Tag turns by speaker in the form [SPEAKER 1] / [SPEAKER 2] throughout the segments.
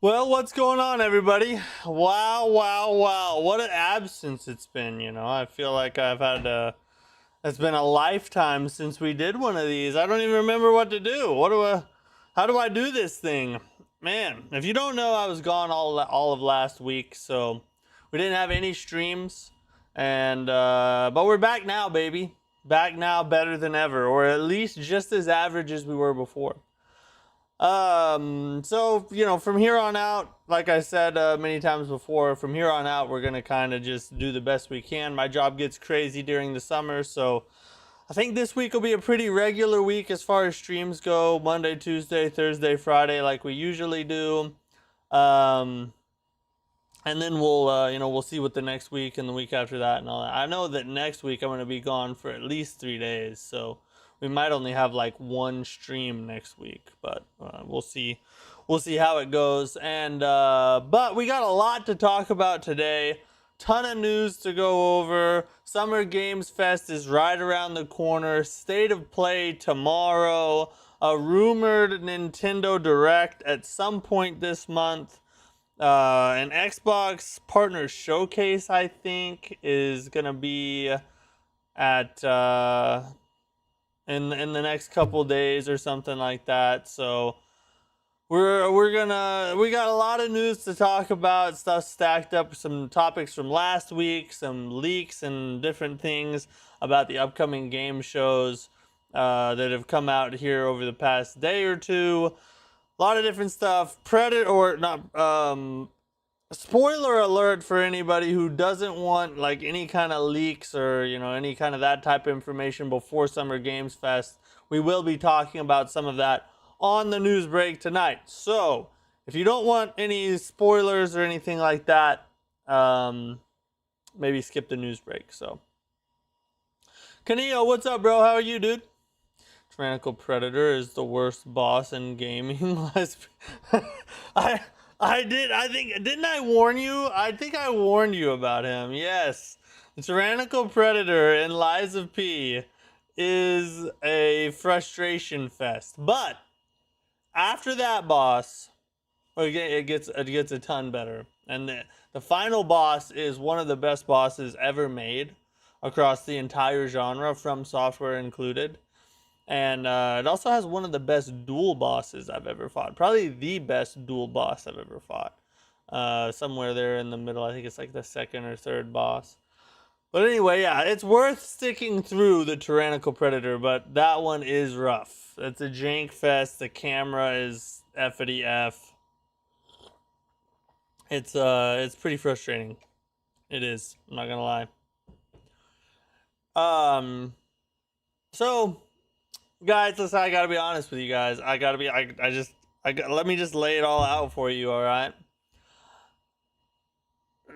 [SPEAKER 1] Well, what's going on, everybody? Wow, wow, wow. What an absence it's been, you know. I feel like it's been a lifetime since we did one of these. I don't even remember what to do. How do I do this thing? Man, if you don't know, I was gone all of last week, so we didn't have any streams. And, but we're back now, baby. Back now better than ever, or at least just as average as we were before. So, you know, from here on out, like I said many times before, from here on out, we're going to kind of just do the best we can. My job gets crazy during the summer, so I think this week will be a pretty regular week as far as streams go. Monday, Tuesday, Thursday, Friday, like we usually do. And then we'll see what the next week and the week after that and all that. I know that next week I'm going to be gone for at least 3 days, so we might only have like one stream next week, but we'll see. We'll see how it goes. And but we got a lot to talk about today. Ton of news to go over. Summer Games Fest is right around the corner. State of Play tomorrow. A rumored Nintendo Direct at some point this month. An Xbox Partner Showcase, I think, is gonna be at in the next couple days or something like that. So we got a lot of news to talk about, stuff stacked up, some topics from last week, some leaks and different things about the upcoming game shows that have come out here over the past day or two. A lot of different stuff. Spoiler alert for anybody who doesn't want like any kind of leaks or, you know, any kind of that type of information before Summer Games Fest. We will be talking about some of that on the news break tonight. So if you don't want any spoilers or anything like that, maybe skip the news break. So Kaneo, what's up, bro? How are you, dude? Tyrannical Predator is the worst boss in gaming. Didn't I warn you? I think I warned you about him. Yes. The Tyrannical Predator in Lies of P is a frustration fest. But after that boss, it gets a ton better. And the final boss is one of the best bosses ever made across the entire genre, Fromsoftware included. And it also has one of the best dual bosses I've ever fought. Probably the best dual boss I've ever fought. Somewhere there in the middle. I think it's like the second or third boss. But anyway, yeah, it's worth sticking through the Tyrannical Predator, but that one is rough. It's a jank fest. The camera is F-ity F. It's pretty frustrating. It is. I'm not gonna lie. So guys, listen, I gotta be honest with you guys. Let me just lay it all out for you, alright?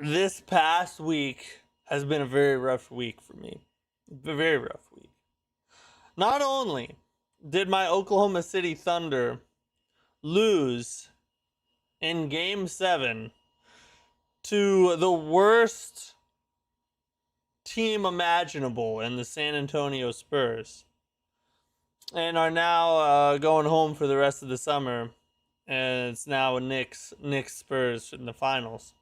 [SPEAKER 1] This past week has been a very rough week for me. A very rough week. Not only did my Oklahoma City Thunder lose in Game 7 to the worst team imaginable in the San Antonio Spurs, and are now going home for the rest of the summer, and it's now Knicks Spurs in the finals.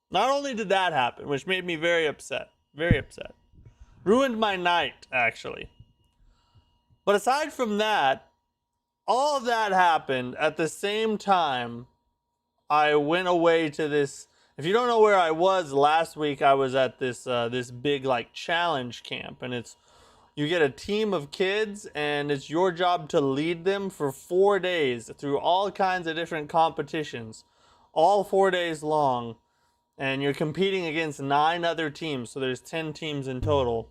[SPEAKER 1] Not only did that happen, which made me very upset, ruined my night actually. But aside from that, all of that happened at the same time. I went away to this. If you don't know where I was last week, I was at this this big like challenge camp, and you get a team of kids, and it's your job to lead them for 4 days through all kinds of different competitions, all 4 days long. And you're competing against 9 other teams, so there's 10 teams in total.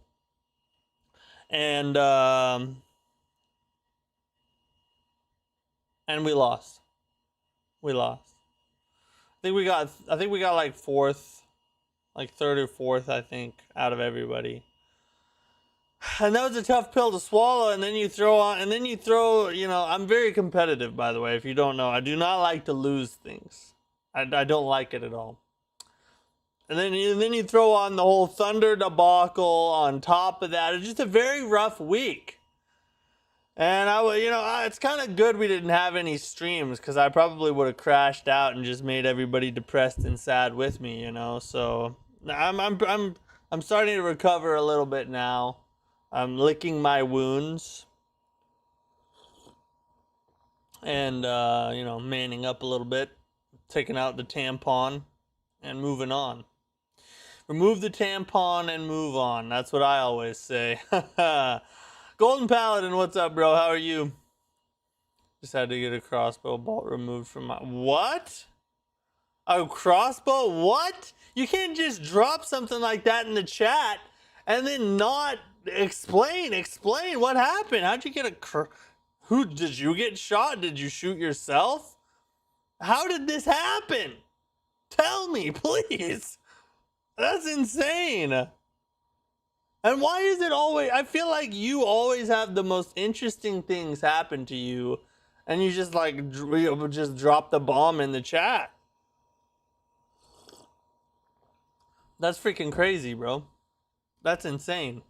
[SPEAKER 1] And we lost. We lost. I think we got like fourth, like third or fourth, I think, out of everybody. And that was a tough pill to swallow. And then you throw, you know, I'm very competitive, by the way, if you don't know. I do not like to lose things. I don't like it at all. And then you throw on the whole Thunder debacle on top of that. It's just a very rough week. And it's kind of good we didn't have any streams because I probably would have crashed out and just made everybody depressed and sad with me, So I'm starting to recover a little bit now. I'm licking my wounds and manning up a little bit, taking out the tampon and moving on. Remove the tampon and move on. That's what I always say. Golden Paladin, what's up, bro? How are you? Just had to get a crossbow bolt removed from my... What? A crossbow? What? You can't just drop something like that in the chat and then not explain. Explain what happened. How'd you get a... Who did you get shot? Did you shoot yourself? How did this happen? Tell me, please. That's insane. And why is it always... I feel like you always have the most interesting things happen to you, and you just just drop the bomb in the chat. That's freaking crazy, bro. That's insane.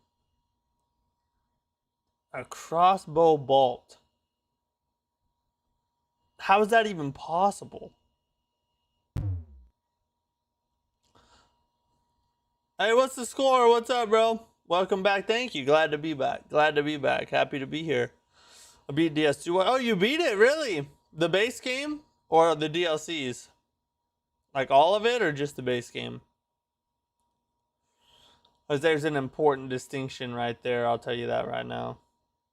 [SPEAKER 1] A crossbow bolt. How is that even possible? Hey, what's the score? What's up, bro? Welcome back. Thank you. Glad to be back. Glad to be back. Happy to be here. I beat DS2. Oh, you beat it? Really? The base game or the DLCs? Like all of it or just the base game? Because there's an important distinction right there. I'll tell you that right now.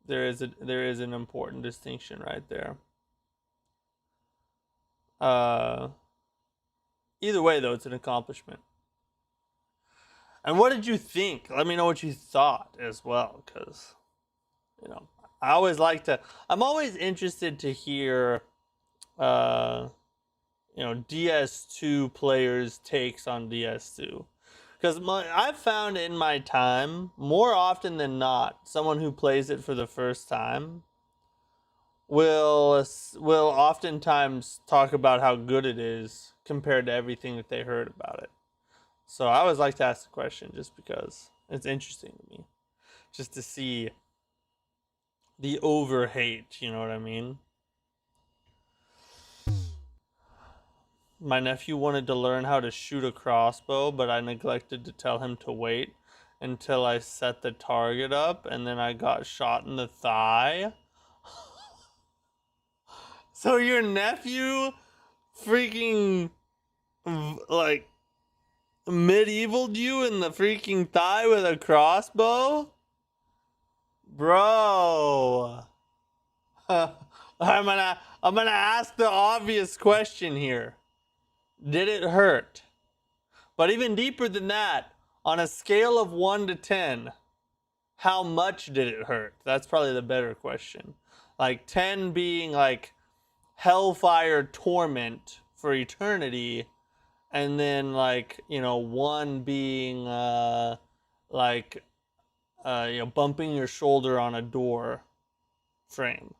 [SPEAKER 1] There is an important distinction right there. Either way, though, it's an accomplishment. And what did you think? Let me know what you thought as well, because, I always like to... I'm always interested to hear, DS2 players' takes on DS2. Because I've found in my time, more often than not, someone who plays it for the first time will oftentimes talk about how good it is compared to everything that they heard about it. So I always like to ask the question just because it's interesting to me. Just to see the over-hate, you know what I mean? My nephew wanted to learn how to shoot a crossbow, but I neglected to tell him to wait until I set the target up, and then I got shot in the thigh. So your nephew freaking, like, medievaled you in the freaking thigh with a crossbow? Bro. I'm gonna ask the obvious question here. Did it hurt? But even deeper than that, on a scale of 1 to 10, how much did it hurt? That's probably the better question. Like 10 being like hellfire torment for eternity, and then 1 being bumping your shoulder on a door frame.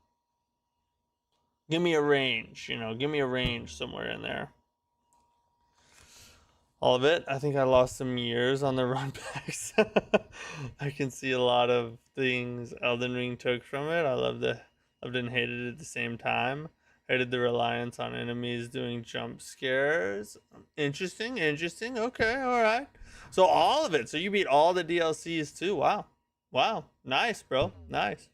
[SPEAKER 1] Give me a range, give me a range somewhere in there. All of it. I think I lost some years on the run backs. I can see a lot of things Elden Ring took from it. I loved and hated it at the same time. Hated the reliance on enemies doing jump scares. Interesting. Okay, alright. So all of it. So you beat all the DLCs too. Wow. Nice, bro. Nice.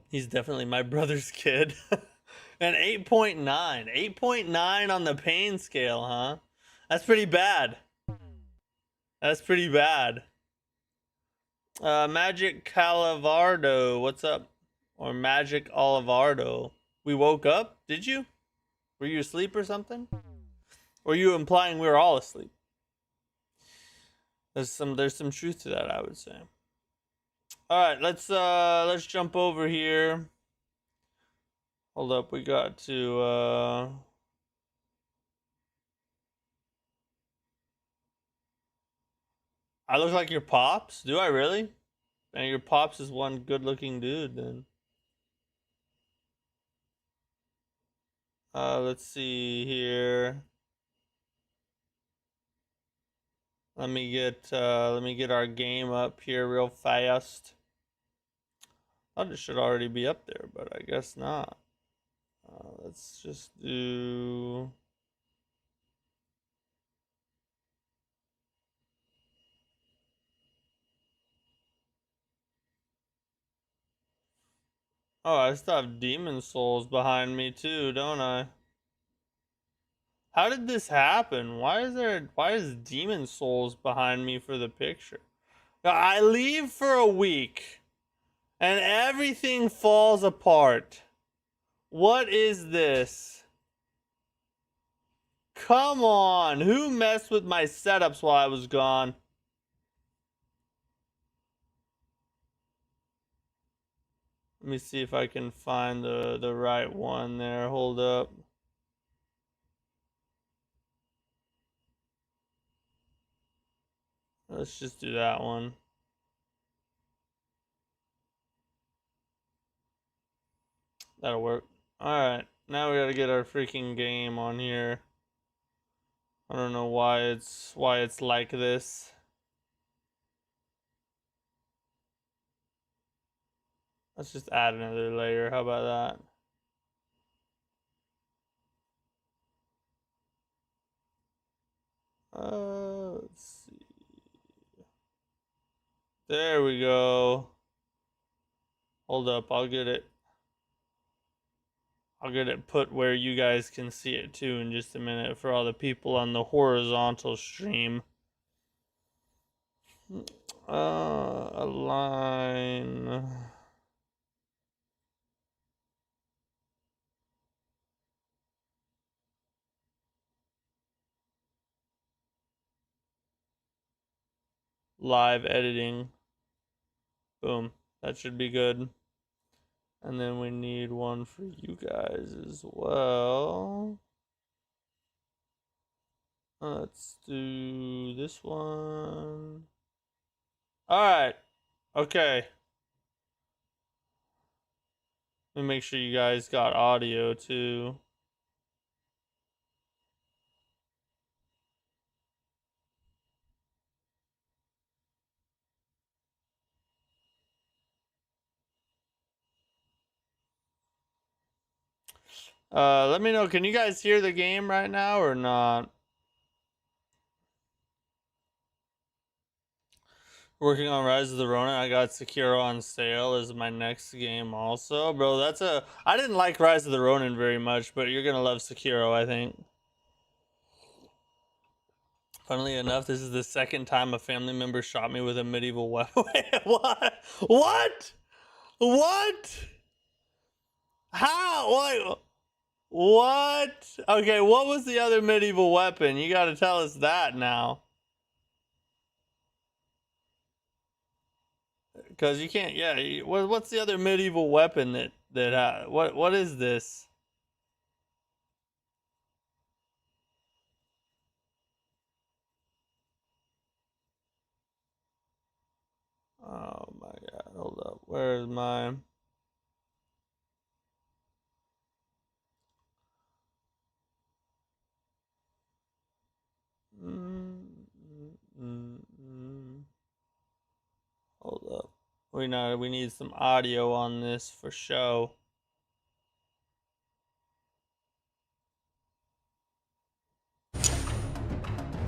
[SPEAKER 1] He's definitely my brother's kid. An 8.9. 8.9 on the pain scale, huh? That's pretty bad. Magic Calavardo, what's up? Or Magic Olivardo. We woke up? Did you? Were you asleep or something? Or are you implying we were all asleep? There's some truth to that, I would say. Alright, let's jump over here. Hold up, we got to I look like your pops? Do I really? Man, your pops is one good looking dude then. Let's see here. Let me get our game up here real fast. Thought it should already be up there, but I guess not. Let's just do... Oh, I still have Demon Souls behind me too, don't I? How did this happen? Why is Demon Souls behind me for the picture? I leave for a week and everything falls apart. What is this? Come on, who messed with my setups while I was gone? Let me see if I can find the right one there. Hold up. Let's just do that one. That'll work. Alright, now we gotta get our freaking game on here. I don't know why it's like this. Let's just add another layer. How about that? Let's see. There we go. Hold up, I'll get it put where you guys can see it too in just a minute for all the people on the horizontal stream. Align. Live editing. Boom. That should be good. And then we need one for you guys as well. Let's do this one. Alright. Okay. Let me make sure you guys got audio too. Let me know, can you guys hear the game right now or not? Working on Rise of the Ronin. I got Sekiro on sale as my next game also. Bro, I didn't like Rise of the Ronin very much, but you're gonna love Sekiro, I think. Funnily enough, this is the second time a family member shot me with a medieval weapon. What? What? What? How? What? What? Okay, what was the other medieval weapon? You gotta tell us that now. Because you can't, yeah. What's the other medieval weapon what is this? Oh my god, hold up. Where's my... Hold up. We need some audio on this for show.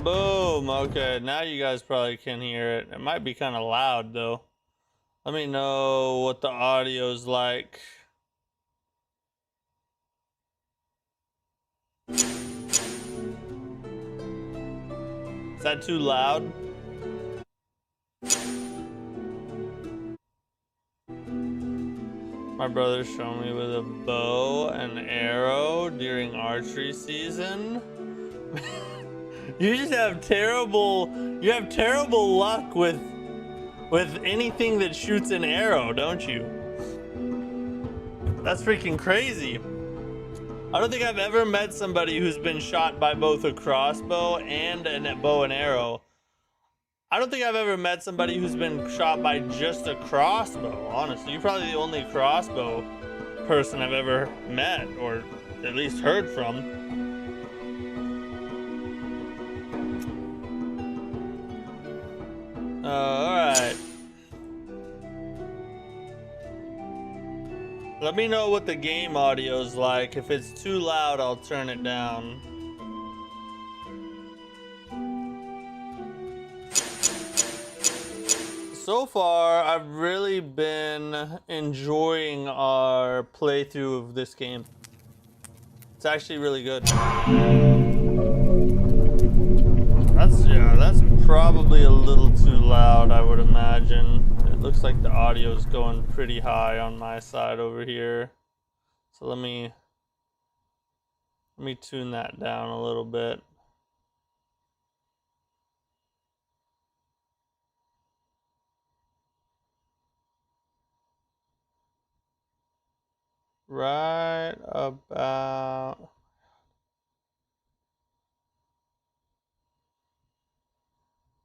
[SPEAKER 1] Boom. Okay, now you guys probably can hear it. It might be kind of loud though. Let me know what the audio's like. Is that too loud? My brother showed me with a bow and arrow during archery season. You just have terrible luck with anything that shoots an arrow, don't you? That's freaking crazy. I don't think I've ever met somebody who's been shot by both a crossbow and a bow and arrow. I don't think I've ever met somebody who's been shot by just a crossbow, honestly. You're probably the only crossbow person I've ever met, or at least heard from. Alright. Let me know what the game audio is like. If it's too loud, I'll turn it down. So far, I've really been enjoying our playthrough of this game. It's actually really good. That's probably a little too loud, I would imagine. It looks like the audio is going pretty high on my side over here. So let me tune that down a little bit. Right about...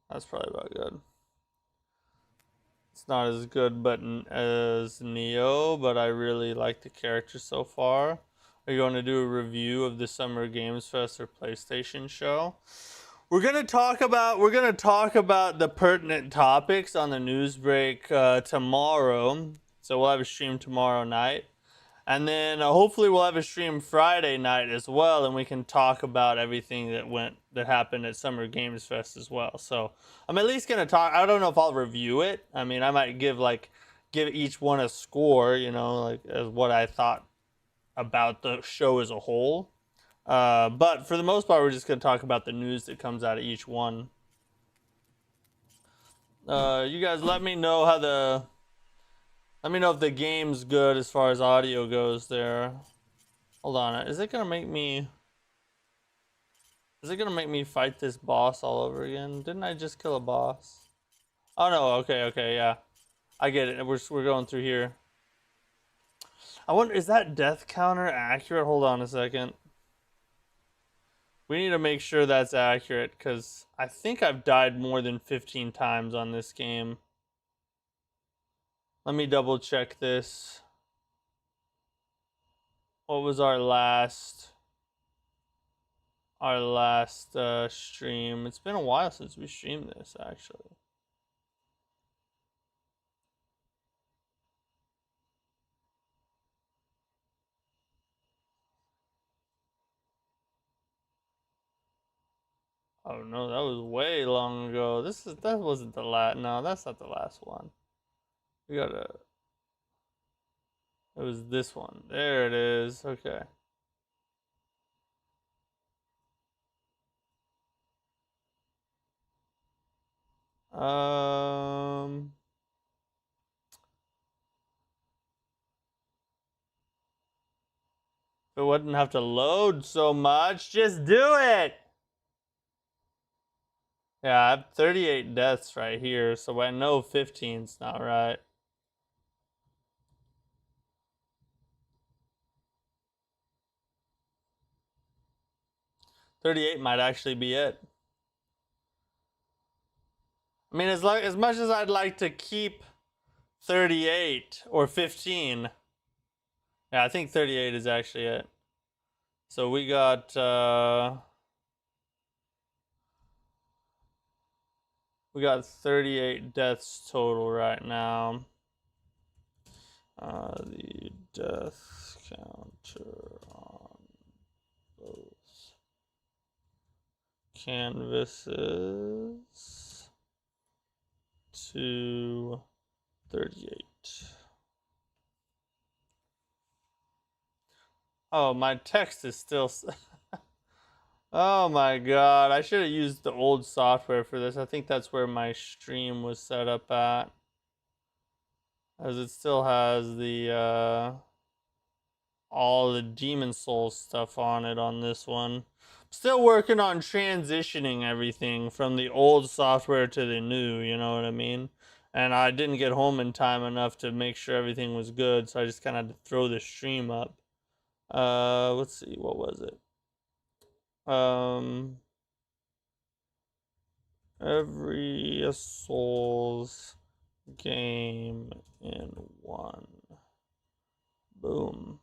[SPEAKER 1] That's probably about good. It's not as good as Neo, but I really like the character so far. Are you going to do a review of the Summer Games Fest or PlayStation show? We're gonna talk about the pertinent topics on the news break tomorrow. So we'll have a stream tomorrow night. And then hopefully we'll have a stream Friday night as well, and we can talk about everything that happened at Summer Games Fest as well. So I'm at least gonna talk. I don't know if I'll review it. I mean, I might give each one a score, you know, like as what I thought about the show as a whole. But for the most part, we're just gonna talk about the news that comes out of each one. You guys, let me know if the game's good as far as audio goes there. Hold on, is it gonna make me fight this boss all over again? Didn't I just kill a boss? Oh no, okay, yeah. I get it. We're going through here. I wonder, is that death counter accurate? Hold on a second. We need to make sure that's accurate, because I think I've died more than 15 times on this game. Let me double check this. What was our last stream? It's been a while since we streamed this, actually. Oh no, that was way long ago. That wasn't the last. No, that's not the last one. We gotta. It was this one. There it is. Okay. Um. If it wouldn't have to load so much, just do it. Yeah, I have 38 deaths right here, so I know 15's not right. $38 might actually be it. I mean, as much as I'd like to keep 38 or 15, yeah, I think 38 is actually it. So we got 38 deaths total right now. The death counter on both canvases to 38. Oh, my text is still... Oh my god, I should have used the old software for this. I think that's where my stream was set up at. As it still has the all the Demon Souls stuff on it on this one. Still working on transitioning everything from the old software to the new, you know what I mean? And I didn't get home in time enough to make sure everything was good, so I just kind of had to throw the stream up. Let's see, what was it? Every Souls game in one. Boom.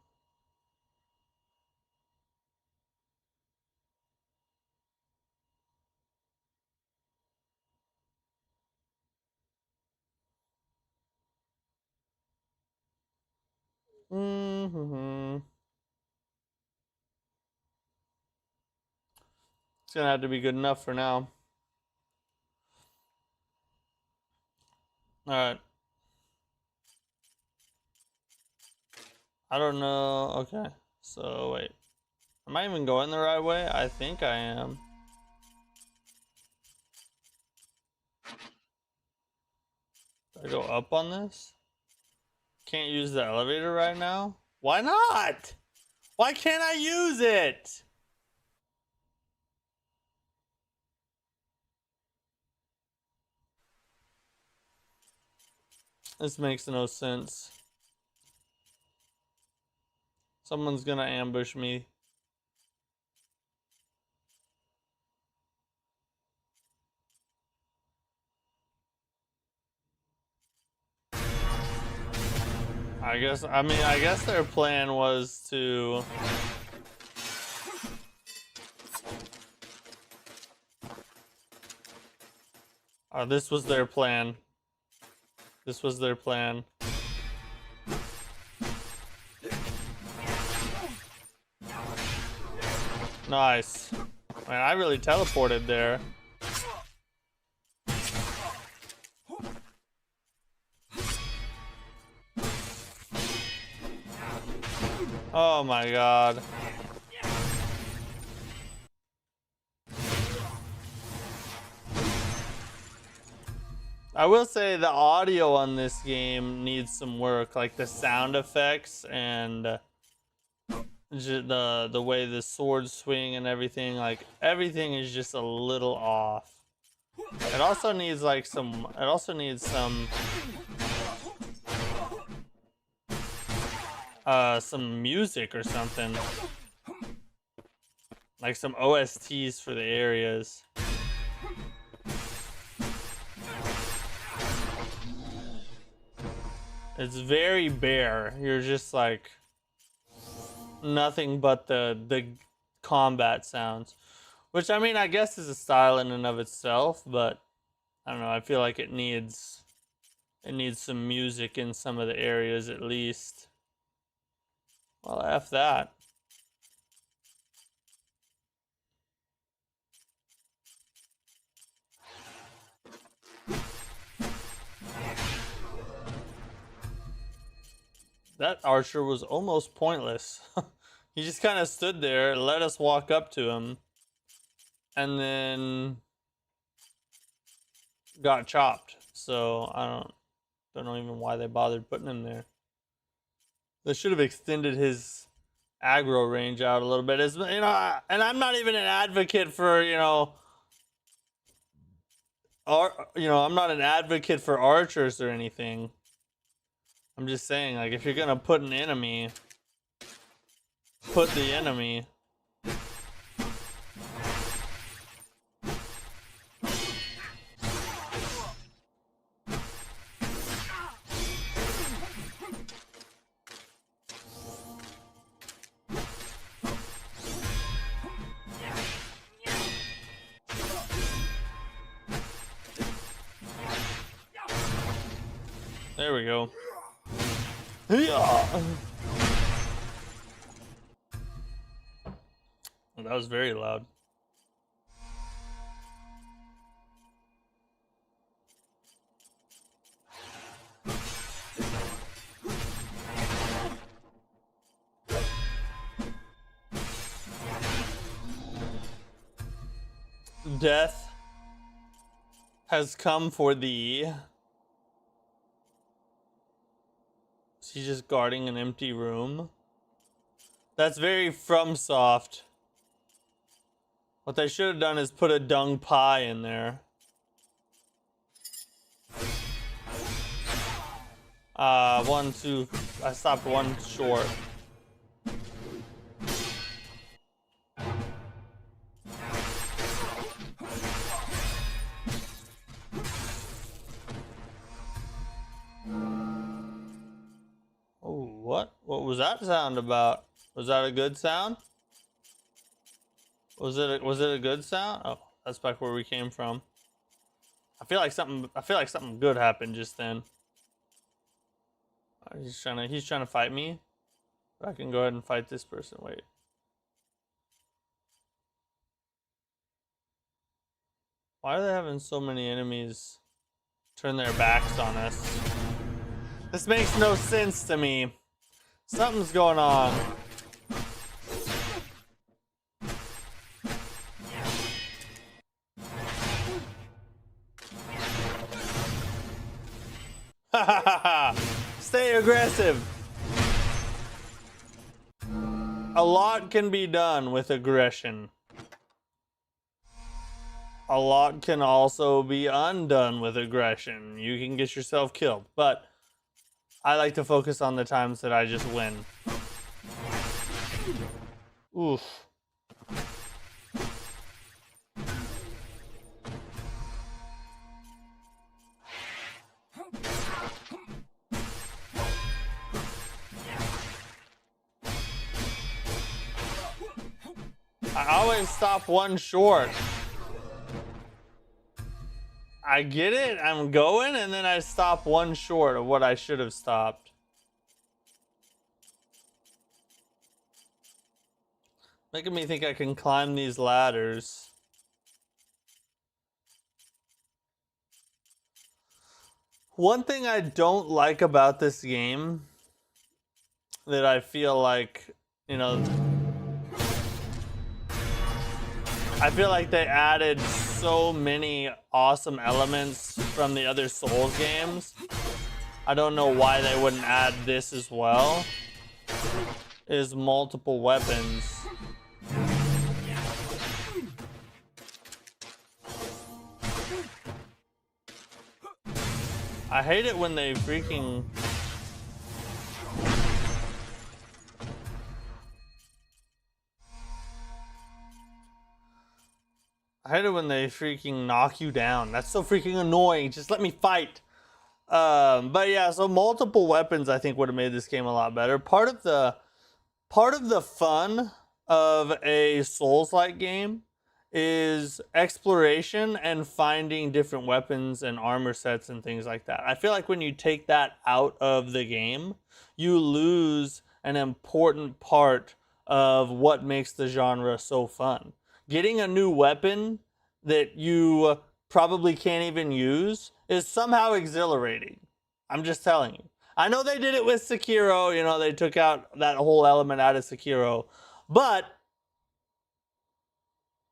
[SPEAKER 1] Mm-hmm. It's gonna have to be good enough for now. Alright. I don't know. Okay. So, wait. Am I even going the right way? I think I am. Do I go up on this? Can't use the elevator right now? Why not? Why can't I use it? This makes no sense. Someone's gonna ambush me. I guess their plan was to... this was their plan. This was their plan. Nice. Man, I really teleported there. Oh my god. I will say the audio on this game needs some work, like the sound effects and the way the swords swing and everything. Like everything is just a little off. It also needs like some. It also needs some music or something, like some OSTs for the areas. It's very bare. You're just like nothing but the combat sounds, which I mean I guess is a style in and of itself, but I don't know. I feel like it needs some music in some of the areas at least. Well, F that. That archer was almost pointless. He just kind of stood there, let us walk up to him, and then got chopped. So I don't know even why they bothered putting him there. They should have extended his aggro range out a little bit. As you know, and I'm not even an advocate for, I'm not an advocate for archers or anything. I'm just saying, like, if you're gonna put an enemy, put the enemy. There we go. Yeah. Well, that was very loud. Death has come for thee. Is he just guarding an empty room? That's very Fromsoft. What they should have done is put a dung pie in there. One, two. I stopped one short. Oh, what? What was that sound about? Was that a good sound? Was it a good sound? Oh, that's back where we came from. I feel like something good happened just then. He's trying to fight me. I can go ahead and fight this person. Wait. Why are they having so many enemies turn their backs on us? This makes no sense to me. Something's going on. Stay aggressive. A lot can be done with aggression. A lot can also be undone with aggression. You can get yourself killed, but I like to focus on the times that I just win. Oof. I always stop one short. I get it, I'm going, and then I stop one short of what I should have stopped. Making me think I can climb these ladders. One thing I don't like about this game that I feel like, you know, I feel like they added so many awesome elements from the other Souls games. I don't know why they wouldn't add this as well. Is multiple weapons. I hate it when they freaking... I hate it when they freaking knock you down. That's so freaking annoying. Just let me fight. But yeah, so multiple weapons I think would have made this game a lot better. Part of the fun of a Souls-like game is exploration and finding different weapons and armor sets and things like that. I feel like when you take that out of the game, you lose an important part of what makes the genre so fun. Getting a new weapon that you probably can't even use is somehow exhilarating. I'm just telling you. I know they did it with Sekiro, you know, they took out that whole element out of Sekiro, but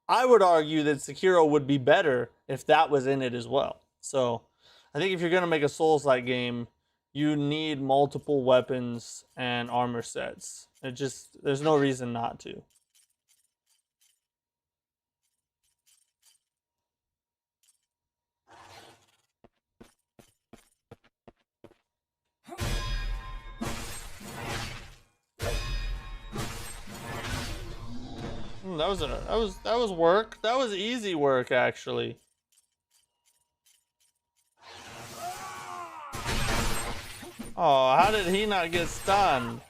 [SPEAKER 1] I would argue that Sekiro would be better if that was in it as well. So I think if you're going to make a Souls-like game, you need multiple weapons and armor sets. There's no reason not to. That was work. That was easy work, actually. Oh, how did he not get stunned?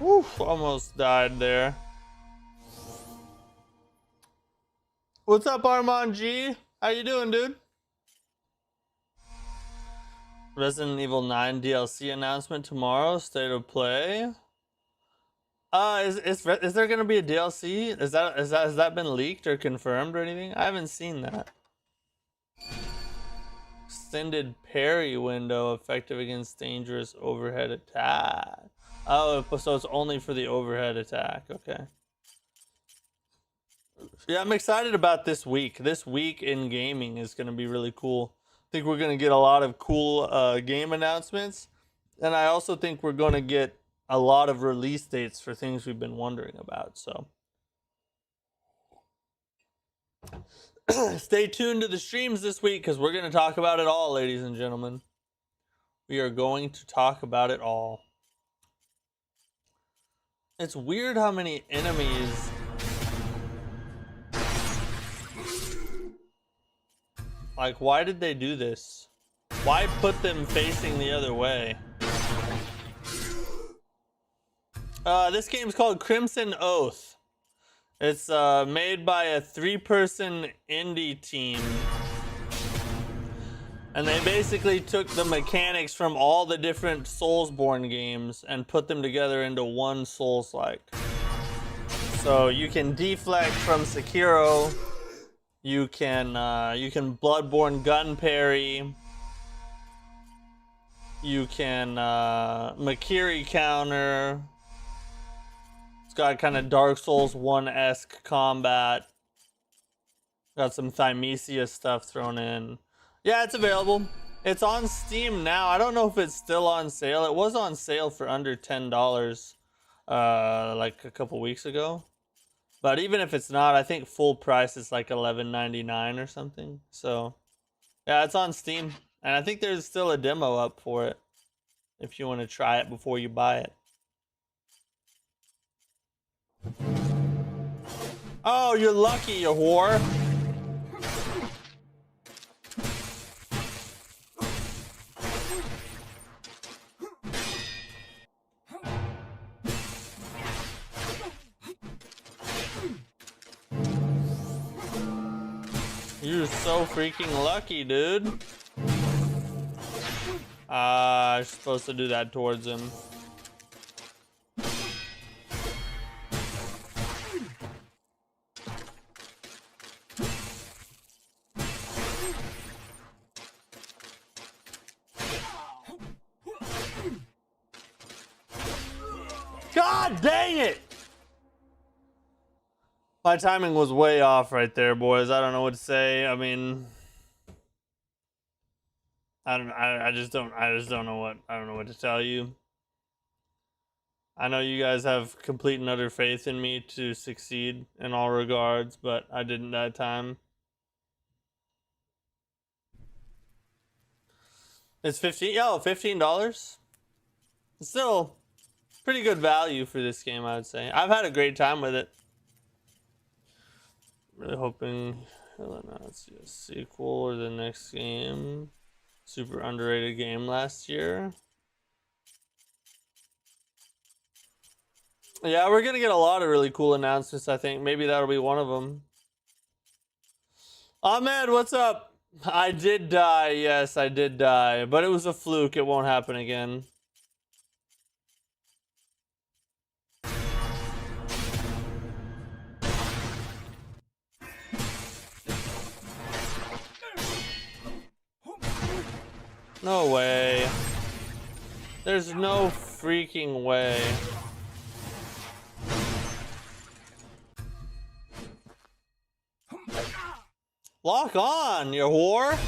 [SPEAKER 1] Oof, almost died there. What's up, Armand G? How you doing, dude? Resident Evil 9 DLC announcement tomorrow. State of play. Is there gonna be a DLC? Has that been leaked or confirmed or anything? I haven't seen that. Extended parry window effective against dangerous overhead attack. Oh, so it's only for the overhead attack. Okay. Yeah, I'm excited about this week. This week in gaming is gonna be really cool. I think we're going to get a lot of cool game announcements. And I also think we're going to get a lot of release dates for things we've been wondering about. So stay tuned to the streams this week because we're going to talk about it all, ladies and gentlemen. We are going to talk about it all. It's weird how many enemies... Like, why did they do this? Why put them facing the other way? This game's called Crimson Oath. It's made by a 3-person indie team. And they basically took the mechanics from all the different Soulsborne games and put them together into one Souls-like. So you can deflect from Sekiro. You can Bloodborne gun parry. You can Makiri counter. It's got kind of Dark Souls 1-esque combat. Got some Thymesia stuff thrown in. Yeah, it's available. It's on Steam now. I don't know if it's still on sale. It was on sale for under $10 like a couple weeks ago. But even if it's not, I think full price is like $11.99 or something. So yeah, it's on Steam. And I think there's still a demo up for it if you want to try it before you buy it. Oh, you're lucky, you whore. You're so freaking lucky, dude. You're supposed to do that towards him. God dang it! My timing was way off right there, boys. I don't know what to say. I mean, I just don't know what to tell you. I know you guys have complete and utter faith in me to succeed in all regards, but I didn't that time. It's $15. Still pretty good value for this game, I would say. I've had a great time with it. Really hoping let's see a sequel or the next game. Super underrated game last year. Yeah, we're gonna get a lot of really cool announcements, I think. Maybe that'll be one of them. Ahmed, what's up? I did die, yes, I did die. But it was a fluke, it won't happen again. No way. There's no freaking way. Lock on, you whore.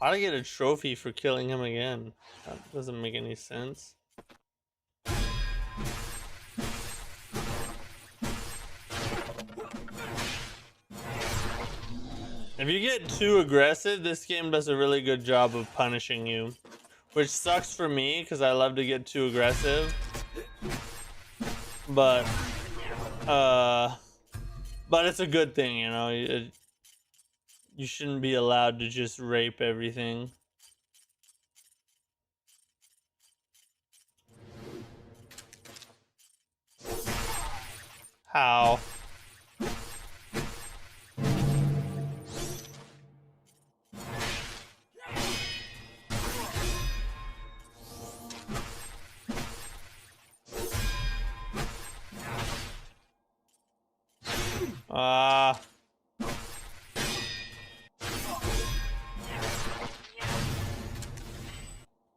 [SPEAKER 1] How'd I get a trophy for killing him again? That doesn't make any sense. If you get too aggressive, this game does a really good job of punishing you. Which sucks for me, because I love to get too aggressive. But it's a good thing, you know? You shouldn't be allowed to just rape everything. How?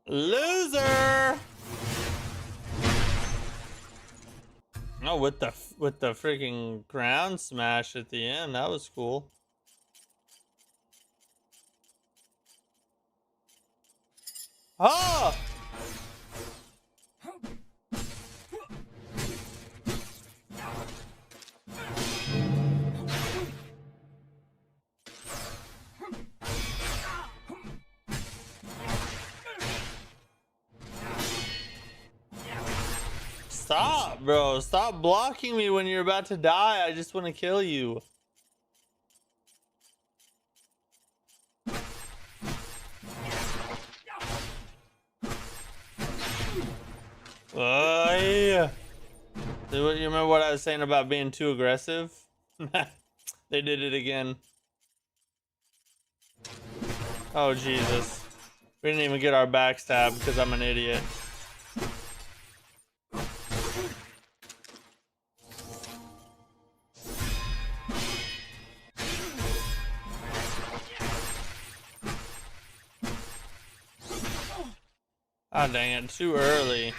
[SPEAKER 1] Loser! Oh, with the freaking ground smash at the end, that was cool. Oh! Stop, bro. Stop blocking me when you're about to die. I just want to kill you. You remember what I was saying about being too aggressive? They did it again. Oh, Jesus. We didn't even get our backstab because I'm an idiot. Ah, oh, dang it. Too early.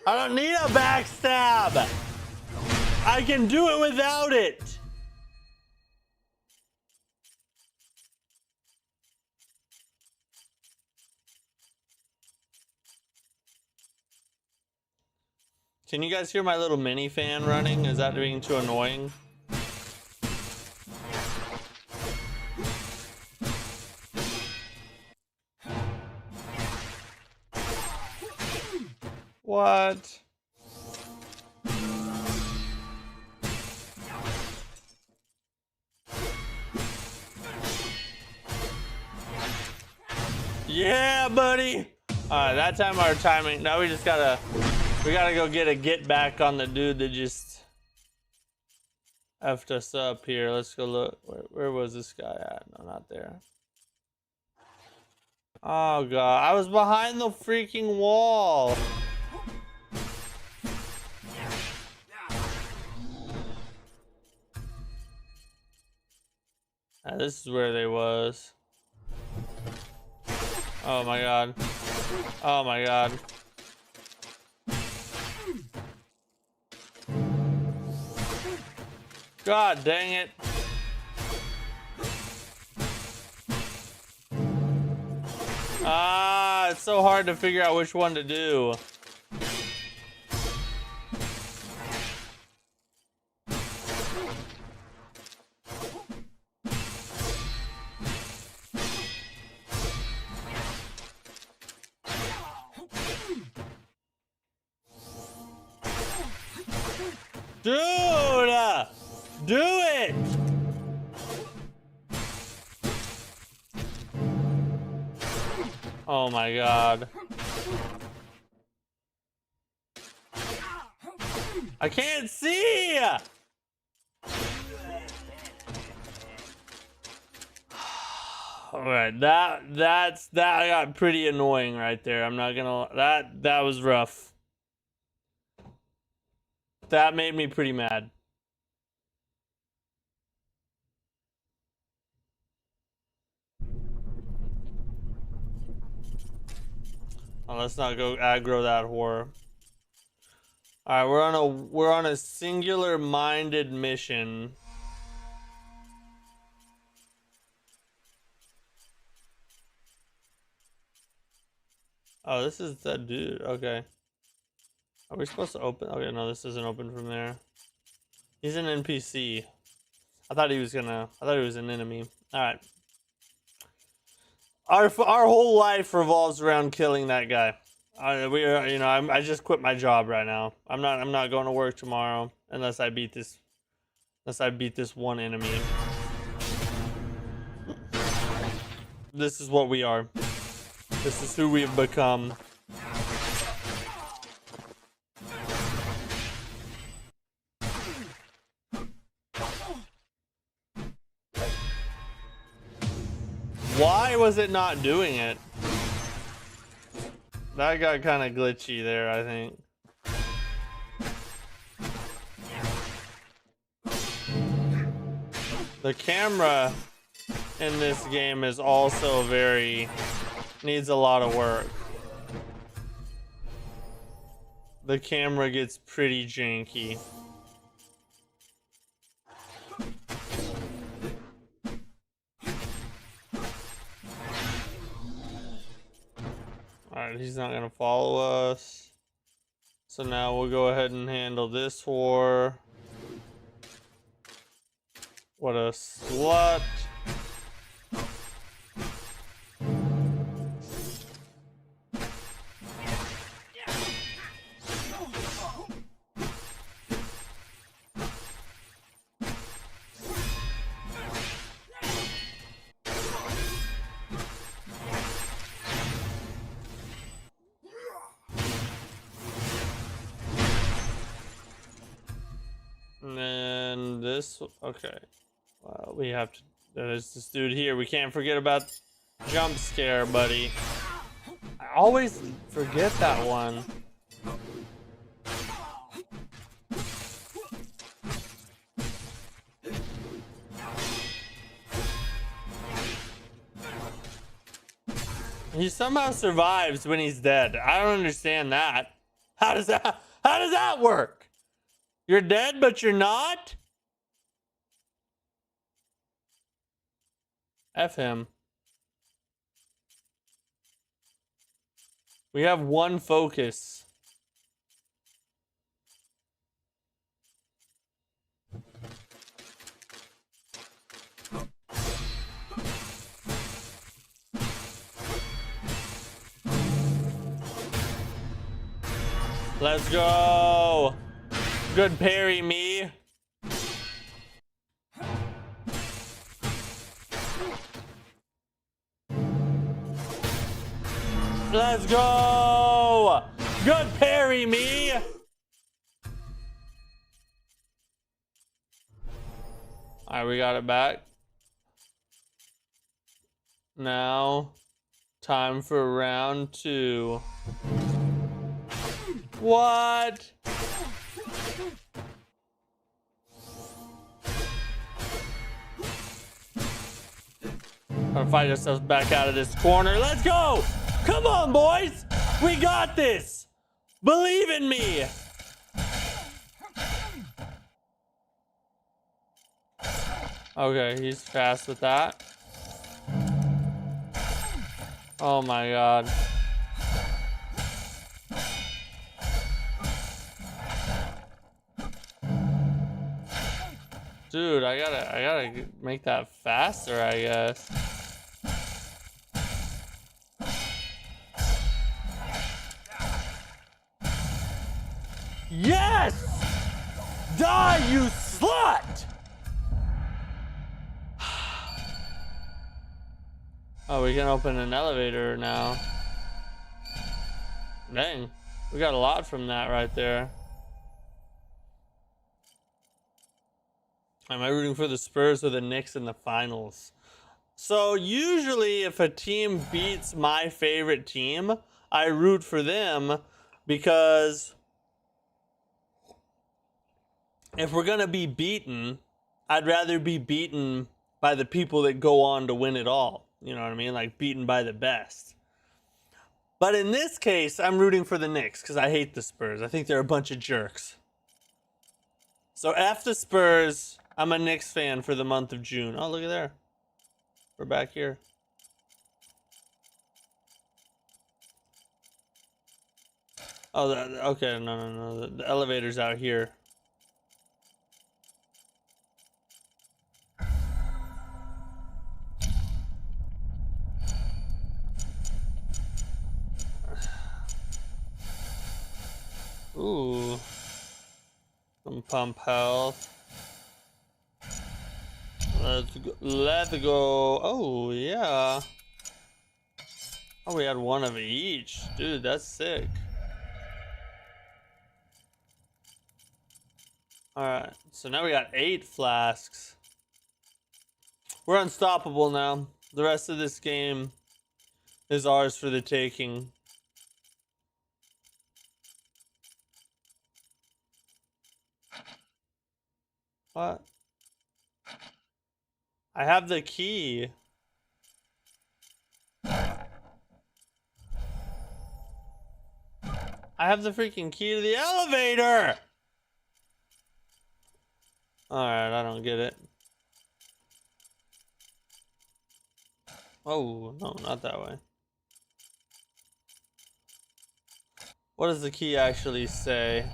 [SPEAKER 1] I don't need a backstab. I can do it without it. Can you guys hear my little mini fan running? Is that being too annoying? What? Yeah, buddy. Alright, that time our timing. Now we gotta go get back on the dude that just effed us up here. Let's go look. Where was this guy at? No, not there. Oh god, I was behind the freaking wall. This is where they was. Oh my god. Oh my god. God dang it. Ah, it's so hard to figure out which one to do. Dude! Do it! Oh my god. I can't see! Alright, that got pretty annoying right there. I'm not gonna that was rough. That made me pretty mad. Oh, let's not go aggro that whore. All right, we're on a singular-minded mission. Oh, this is that dude. Okay. Are we supposed to open? Okay, no, this isn't open from there. He's an NPC. I thought he was an enemy. All right. Our whole life revolves around killing that guy. I just quit my job right now. I'm not going to work tomorrow unless I beat this one enemy. This is what we are. This is who we've become. Why was it not doing it? That got kind of glitchy there, I think. The camera in this game is also needs a lot of work. The camera gets pretty janky. Alright, he's not gonna follow us. So now we'll go ahead and handle this whore. What a slut. this. Okay. Well, we have to. There's this dude here. We can't forget about jump scare, buddy. I always forget that one. He somehow survives when he's dead. I don't understand that. How does that work? You're dead, but you're not? F him. We have one focus. Let's go. Good parry, me. Let's go. Good parry, me. All right, we got it back. Now, time for round 2. What? Gotta fight ourselves back out of this corner. Let's go! Come on, boys! We got this! Believe in me! Okay, he's fast with that. Oh my god. Dude, I gotta make that faster, I guess. Yes! Die, you slut! Oh, we can open an elevator now. Dang, we got a lot from that right there. Am I rooting for the Spurs or the Knicks in the finals? So usually if a team beats my favorite team, I root for them because if we're gonna be beaten, I'd rather be beaten by the people that go on to win it all. You know what I mean? Like beaten by the best. But in this case, I'm rooting for the Knicks because I hate the Spurs. I think they're a bunch of jerks. So F the Spurs. I'm a Knicks fan for the month of June. Oh, look at there. We're back here. Oh, okay. No. The elevator's out here. Ooh. Some pump health. Let's go. Oh, yeah. Oh, we had one of each. Dude, that's sick. Alright, so now we got 8 flasks. We're unstoppable now. The rest of this game is ours for the taking. What? I have the key. I have the freaking key to the elevator! Alright, I don't get it. Oh, no, not that way. What does the key actually say?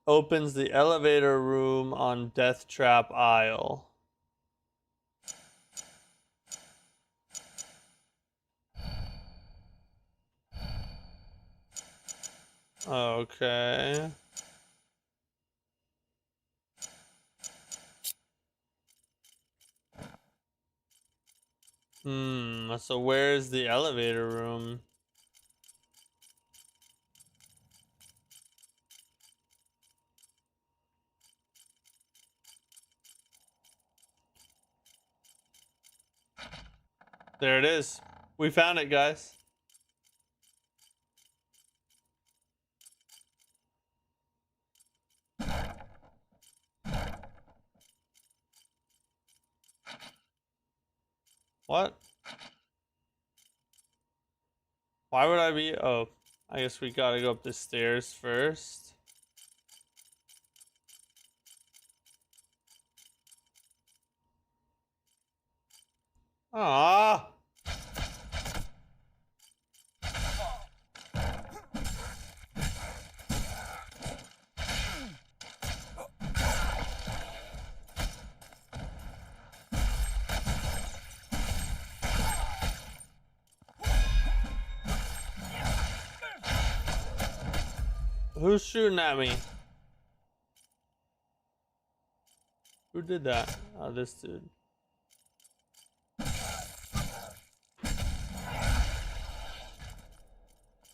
[SPEAKER 1] Opens the elevator room on Death Trap Aisle. Okay. So where's the elevator room? There it is. We found it, guys. What? Why would I be? Oh, I guess we gotta go up the stairs first. Ah. Who's shooting at me? Who did that? Oh, this dude.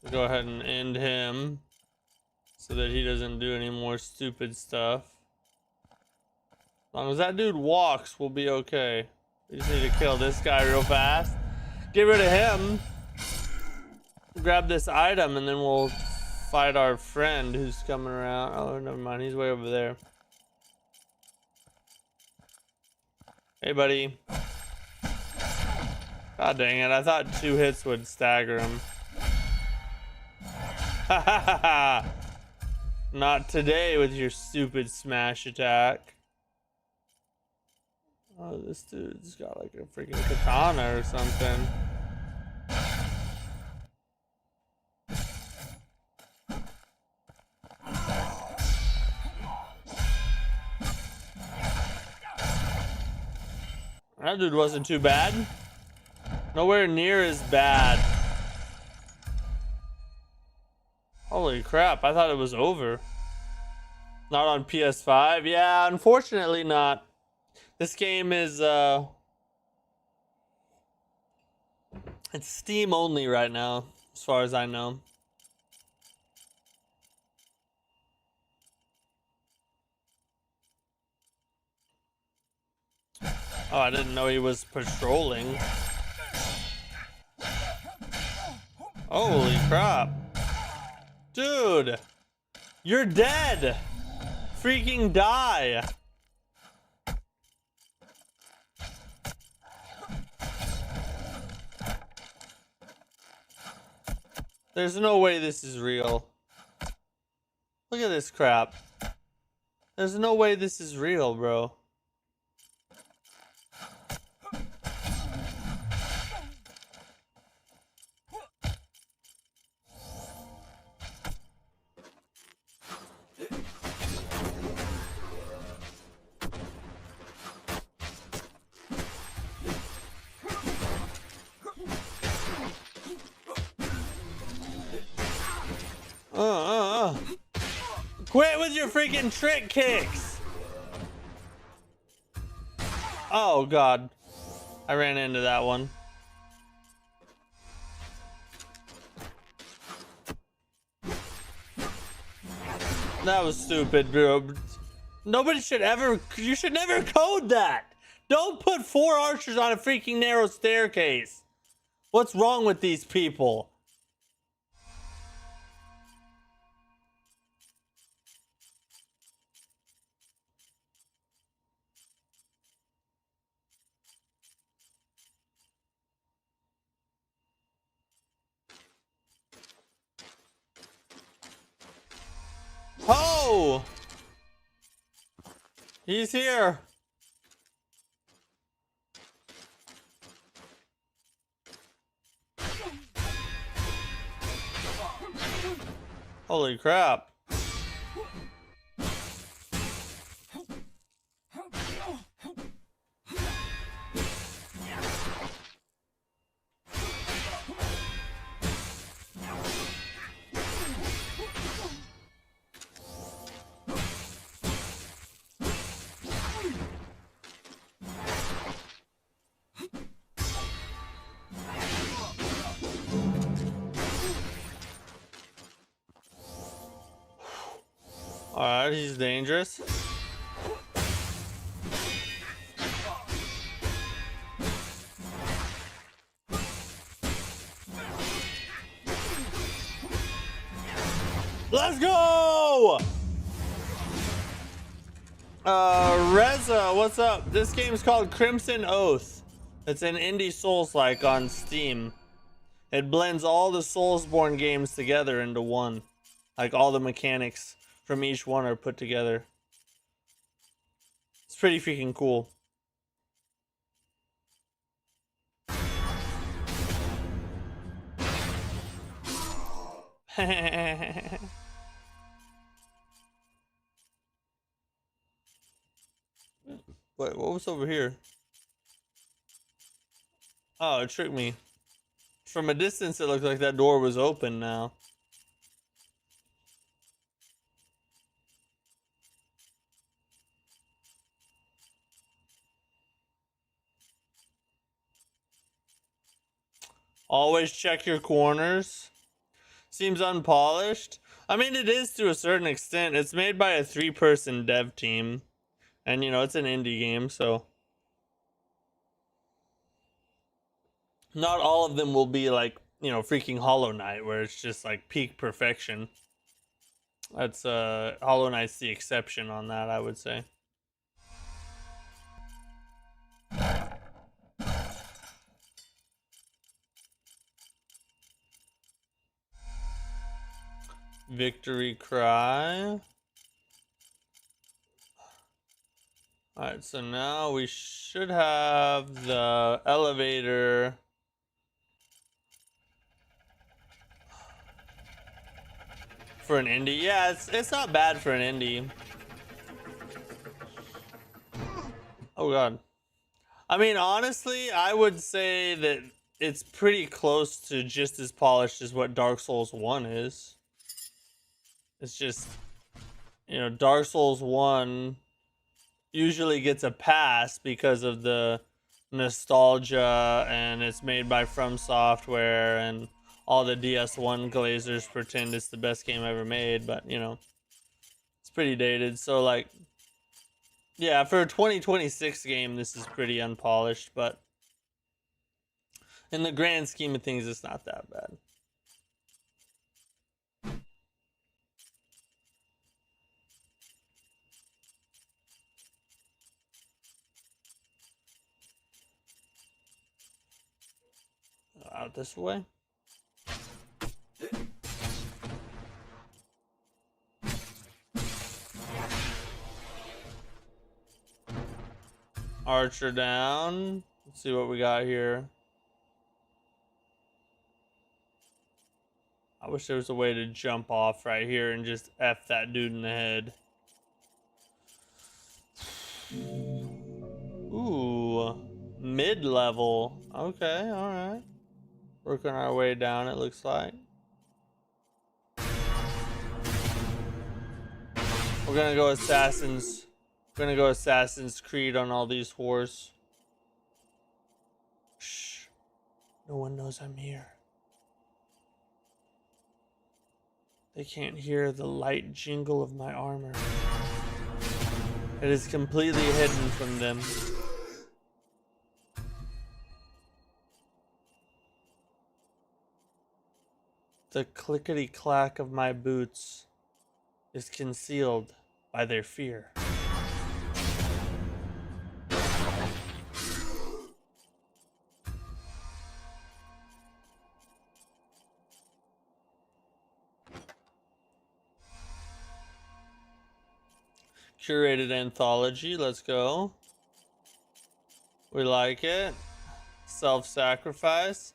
[SPEAKER 1] Go ahead and end him so that he doesn't do any more stupid stuff. As long as that dude walks, we'll be okay. We just need to kill this guy real fast. Get rid of him. Grab this item and then we'll fight our friend who's coming around. Oh, never mind. He's way over there. Hey, buddy. God dang it. I thought 2 hits would stagger him. Ha ha ha ha. Not today with your stupid smash attack. Oh, this dude's got like a freaking katana or something. That dude wasn't too bad. Nowhere near as bad. Holy crap, I thought it was over. Not on PS5? Yeah, unfortunately not. This game is, it's Steam only right now, as far as I know. Oh, I didn't know he was patrolling. Holy crap. Dude, you're dead. Freaking die. There's no way this is real. Look at this crap. There's no way this is real, bro. Quit with your freaking trick kicks. Oh god, I ran into that one. That was stupid, bro. Nobody should ever, you should never code that. Don't put 4 archers on a freaking narrow staircase. What's wrong with these people? Oh! He's here. Holy crap. Alright, he's dangerous. Let's go! Reza, what's up? This game's called Crimson Oath. It's an indie Souls-like on Steam. It blends all the Soulsborne games together into one. Like all the mechanics from each one are put together. It's pretty freaking cool. Wait, what was over here? Oh, it tricked me. From a distance, it looked like that door was open now. Always check your corners. Seems unpolished. I mean, it is to a certain extent. It's made by a 3-person dev team. And, you know, it's an indie game, so... not all of them will be like, you know, freaking Hollow Knight, where it's just like peak perfection. That's, Hollow Knight's the exception on that, I would say. Victory cry. Alright, so now we should have the elevator. For an indie. Yeah, it's not bad for an indie. Oh god. I mean, honestly, I would say that it's pretty close to just as polished as what Dark Souls 1 is. It's just, you know, Dark Souls 1 usually gets a pass because of the nostalgia, and it's made by Fromsoftware, and all the DS1 glazers pretend it's the best game ever made, but, you know, it's pretty dated. So, like, yeah, for a 2026 game, this is pretty unpolished, but in the grand scheme of things, it's not that bad. Out this way. Archer down. Let's see what we got here. I wish there was a way to jump off right here and just F that dude in the head. Ooh, mid-level. Okay, alright. Working our way down, it looks like. We're gonna go Assassin's. We're gonna go Assassin's Creed on all these whores. Shh. No one knows I'm here. They can't hear the light jingle of my armor. It is completely hidden from them. The clickety-clack of my boots is concealed by their fear. Curated anthology, let's go. We like it. Self-sacrifice.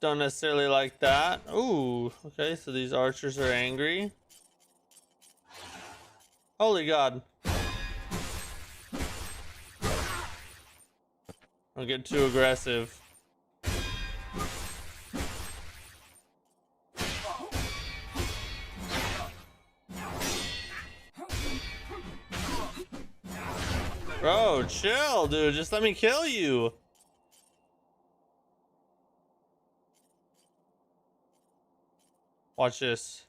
[SPEAKER 1] Don't necessarily like that. Ooh, okay, so these archers are angry. Holy God. Don't get too aggressive. Bro, chill, dude. Just let me kill you. Watch this.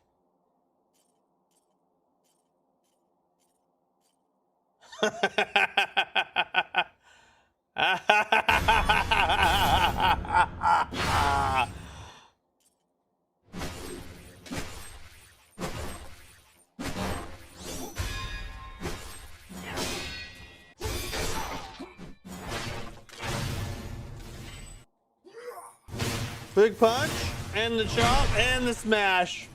[SPEAKER 1] Big punch and the chop and the smash.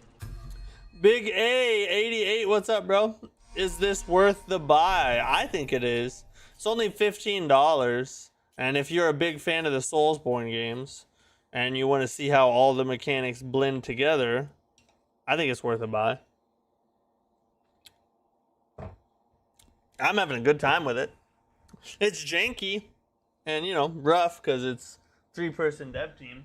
[SPEAKER 1] Big A 88, what's up, bro? Is this worth the buy? I think it is. It's only $15, and if you're a big fan of the Soulsborne games and you want to see how all the mechanics blend together, I think it's worth a buy. I'm having a good time with it. It's janky and, you know, rough because it's 3-person dev team.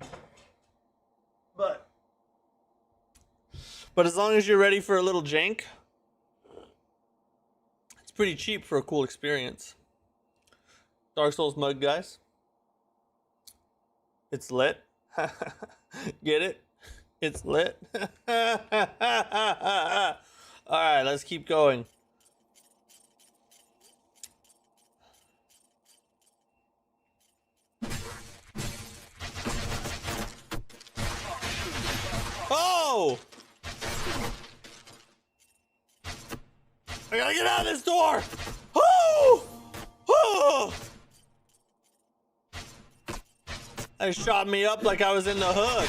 [SPEAKER 1] But as long as you're ready for a little jank, it's pretty cheap for a cool experience. Dark Souls mug, guys. It's lit. Get it? It's lit. Alright, let's keep going. Oh! I gotta get out of this door! Oh! Oh! They shot me up like I was in the hood.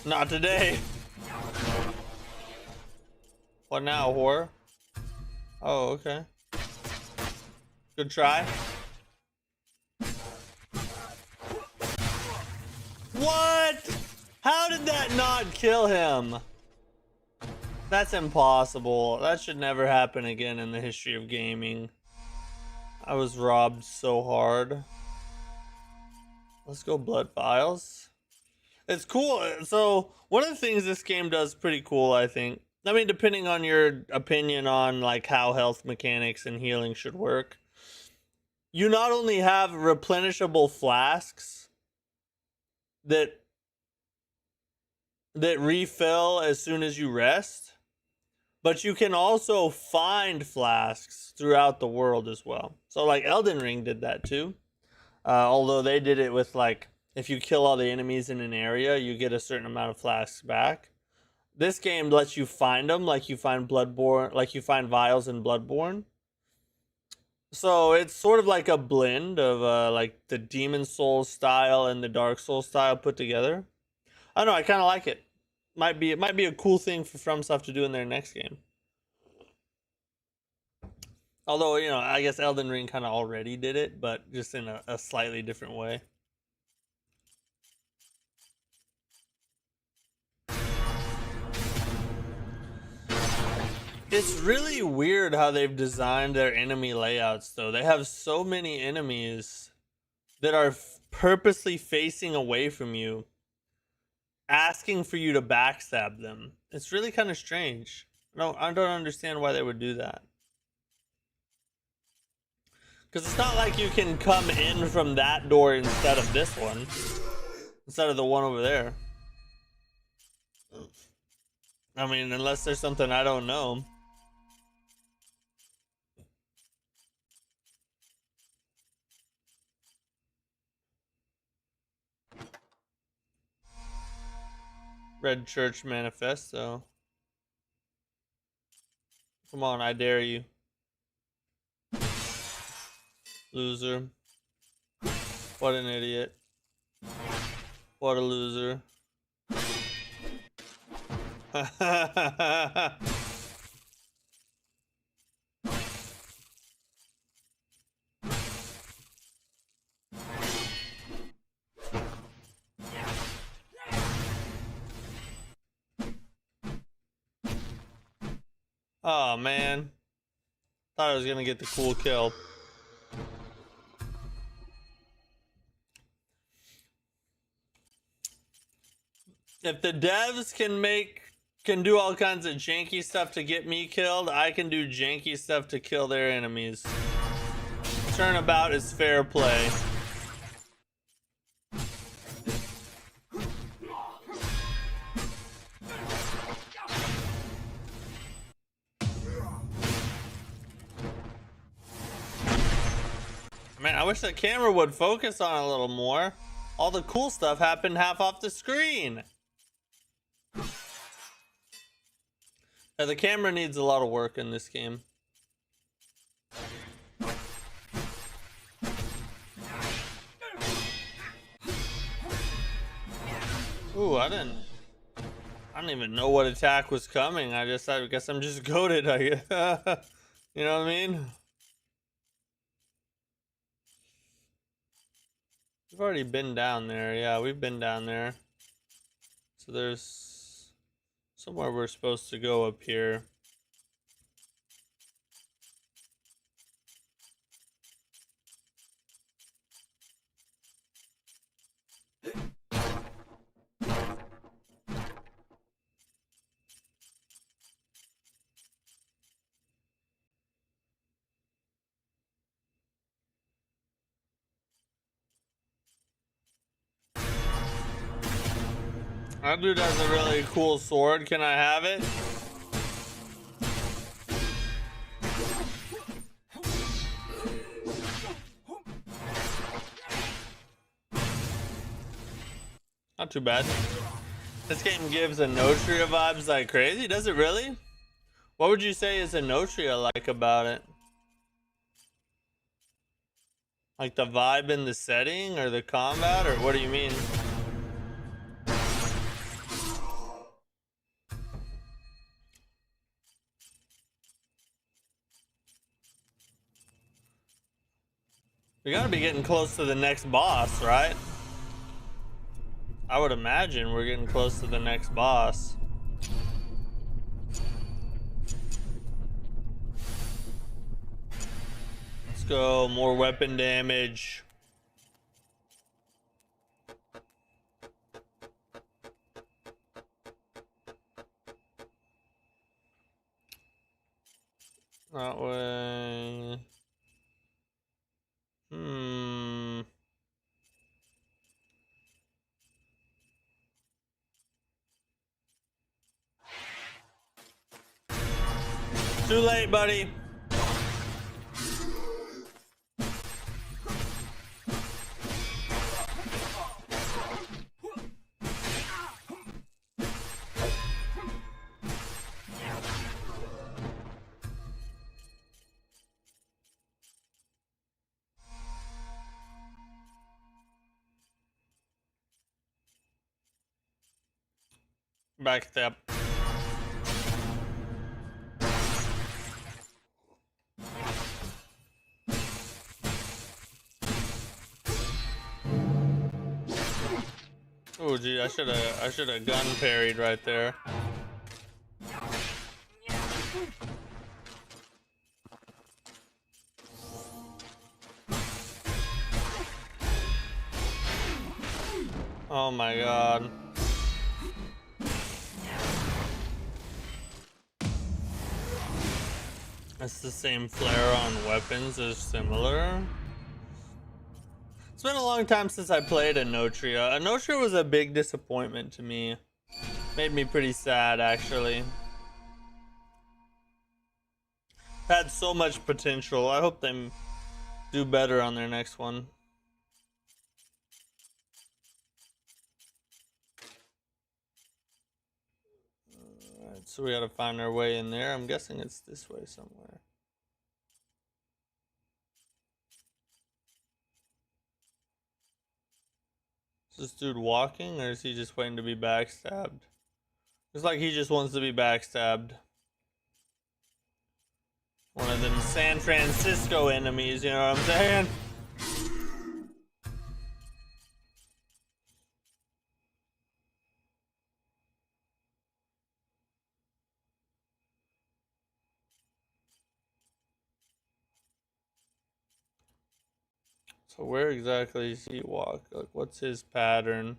[SPEAKER 1] Not today. What now, whore? Oh, okay. Good try. What? How did that not kill him? That's impossible. That should never happen again in the history of gaming. I was robbed so hard. Let's go blood vials. It's cool. So one of the things this game does pretty cool, I think. I mean, depending on your opinion on like how health mechanics and healing should work, you not only have replenishable flasks that refill as soon as you rest, but you can also find flasks throughout the world as well. So like Elden Ring did that too. Although they did it with like, if you kill all the enemies in an area, you get a certain amount of flasks back. This game lets you find them like you find Bloodborne, like you find vials in Bloodborne. So it's sort of like a blend of like the Demon Souls style and the Dark Souls style put together. I don't know, I kind of like it. It might be a cool thing for FromSoft to do in their next game. Although, you know, I guess Elden Ring kind of already did it, but just in a slightly different way. It's really weird how they've designed their enemy layouts, though. They have so many enemies that are purposely facing away from you, asking for you to backstab them. It's really kind of strange. I don't understand why they would do that. Because it's not like you can come in from that door instead of this one. Instead of the one over there. I mean, unless there's something I don't know. Red Church Manifesto. Come on, I dare you. Loser. What an idiot. What a loser. Oh man, thought I was gonna get the cool kill. If the devs can do all kinds of janky stuff to get me killed, I can do janky stuff to kill their enemies. Turnabout is fair play. Man, I wish the camera would focus on a little more. All the cool stuff happened half off the screen. Yeah, the camera needs a lot of work in this game. Ooh, I don't even know what attack was coming. I guess I'm just goated. You know what I mean? We've already been down there. Yeah, we've been down there. So there's somewhere we're supposed to go up here. That dude has a really cool sword. Can I have it? Not too bad. This game gives Enotria vibes like crazy. Does it really? What would you say is Enotria like about it? Like the vibe in the setting or the combat, or what do you mean? We gotta be getting close to the next boss, right? I would imagine we're getting close to the next boss. Let's go, more weapon damage. That way. Too late, buddy. Backstep. Oh gee, I should have gun parried right there. Oh my god. It's the same flare on weapons as similar. It's been a long time since I played Enotria. Enotria was a big disappointment to me. Made me pretty sad, actually. Had so much potential. I hope they do better on their next one. Alright, so we gotta find our way in there. I'm guessing it's this way somewhere. Is this dude walking, or is he just waiting to be backstabbed? It's like he just wants to be backstabbed. One of them San Francisco enemies, you know what I'm saying? So where exactly does he walk? Like, what's his pattern?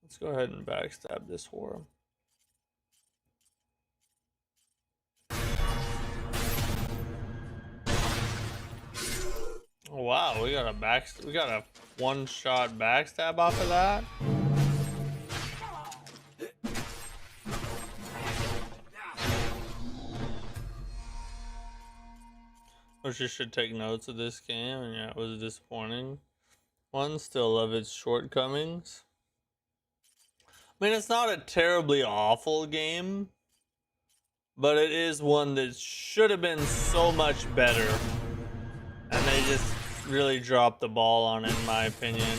[SPEAKER 1] Let's go ahead and backstab this whore. Oh, wow, we got a one-shot backstab off of that. Wish you should take notes of this game, and yeah, it was a disappointing one. Still love its shortcomings. I mean, it's not a terribly awful game, but it is one that should have been so much better. And they just really dropped the ball on it, in my opinion.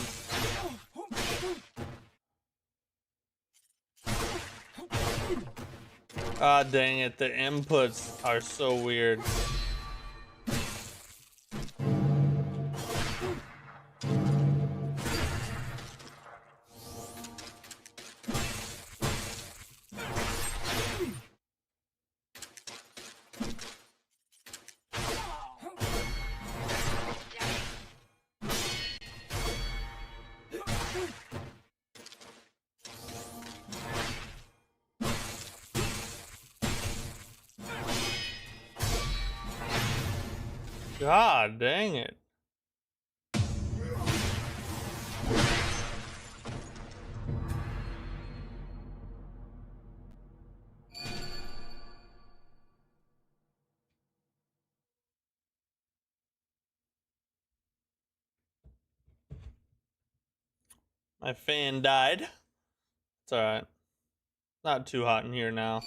[SPEAKER 1] Ah, dang it, the inputs are so weird. God dang it. My fan died. It's alright. Not too hot in here now.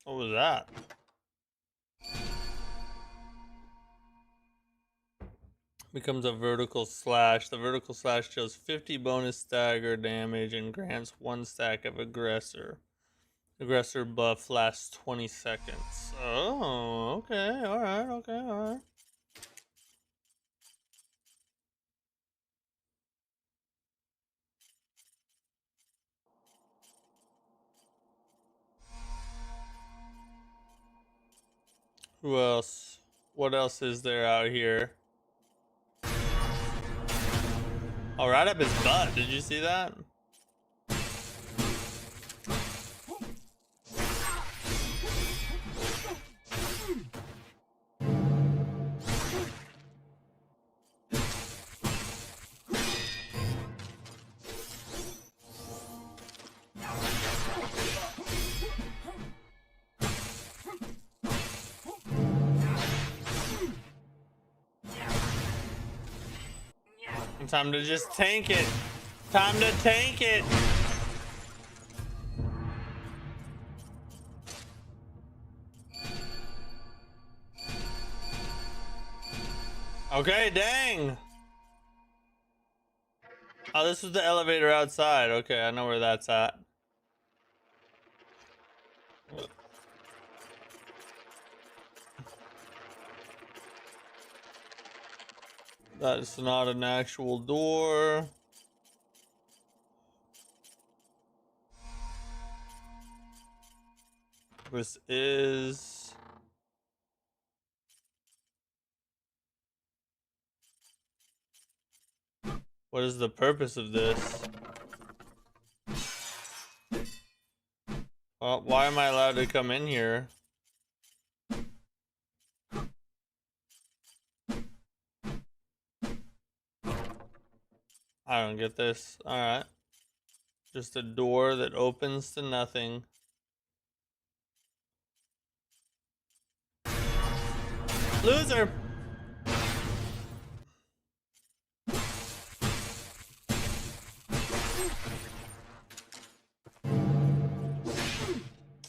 [SPEAKER 1] What was that? Becomes a vertical slash. The vertical slash deals 50 bonus stagger damage and grants 1 stack of aggressor. Aggressor buff lasts 20 seconds. Oh, okay, alright, okay, alright. Who else? What else is there out here? Oh, right up his butt. Did you see that? Time to just tank it. Time to tank it. Okay, dang. Oh, this is the elevator outside. Okay, I know where that's at. That's not an actual door. This is... What is the purpose of this? Well, why am I allowed to come in here? I don't get this. Alright. Just a door that opens to nothing. Loser!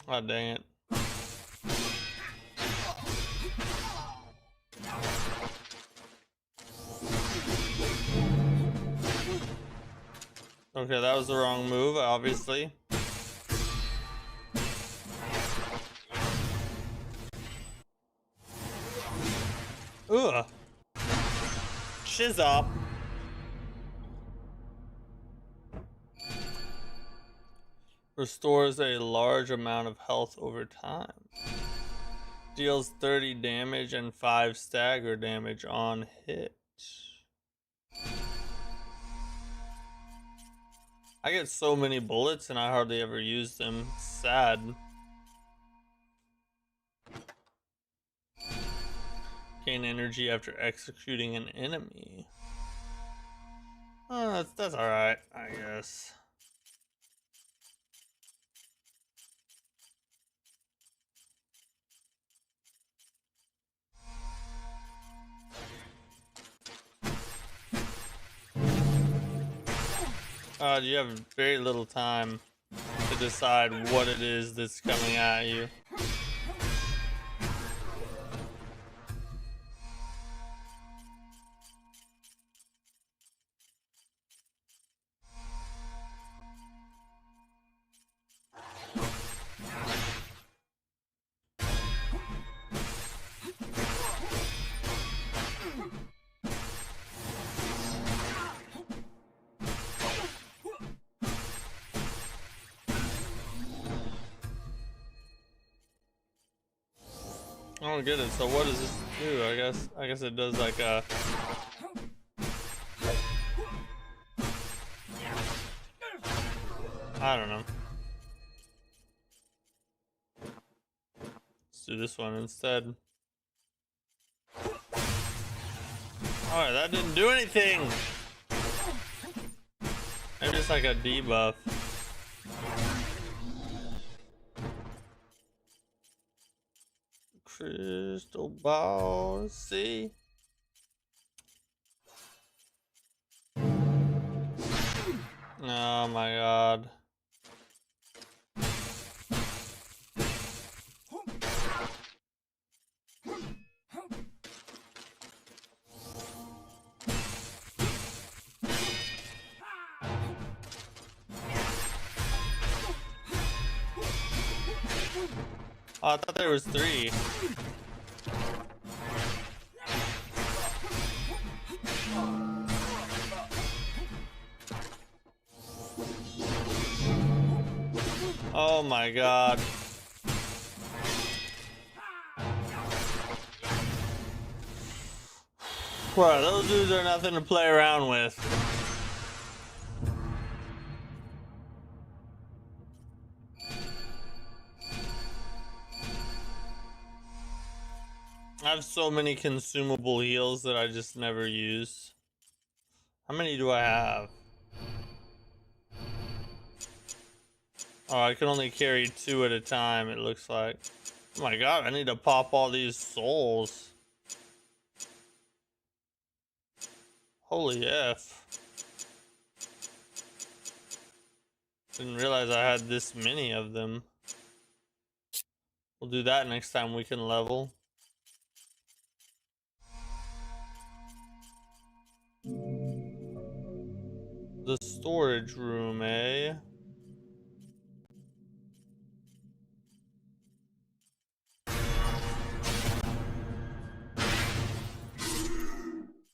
[SPEAKER 1] Oh, dang it. Okay, that was the wrong move, obviously. Ugh. Shiz up. Restores a large amount of health over time. Deals 30 damage and 5 stagger damage on hit. I get so many bullets and I hardly ever use them. Sad. Gain energy after executing an enemy. Oh, that's alright, I guess. You have very little time to decide what it is that's coming at you. I don't get it. So what does this do? I guess it does like a. I don't know. Let's do this one instead. Alright, that didn't do anything. Maybe just like a debuff. Crystal ball, see? Oh my god. Oh, I thought there was 3. Oh my god. Well, those dudes are nothing to play around with. I have so many consumable heals that I just never use. How many do I have? Oh, I can only carry 2 at a time, it looks like. Oh my god, I need to pop all these souls. Holy F. Didn't realize I had this many of them. We'll do that next time we can level. The storage room, eh?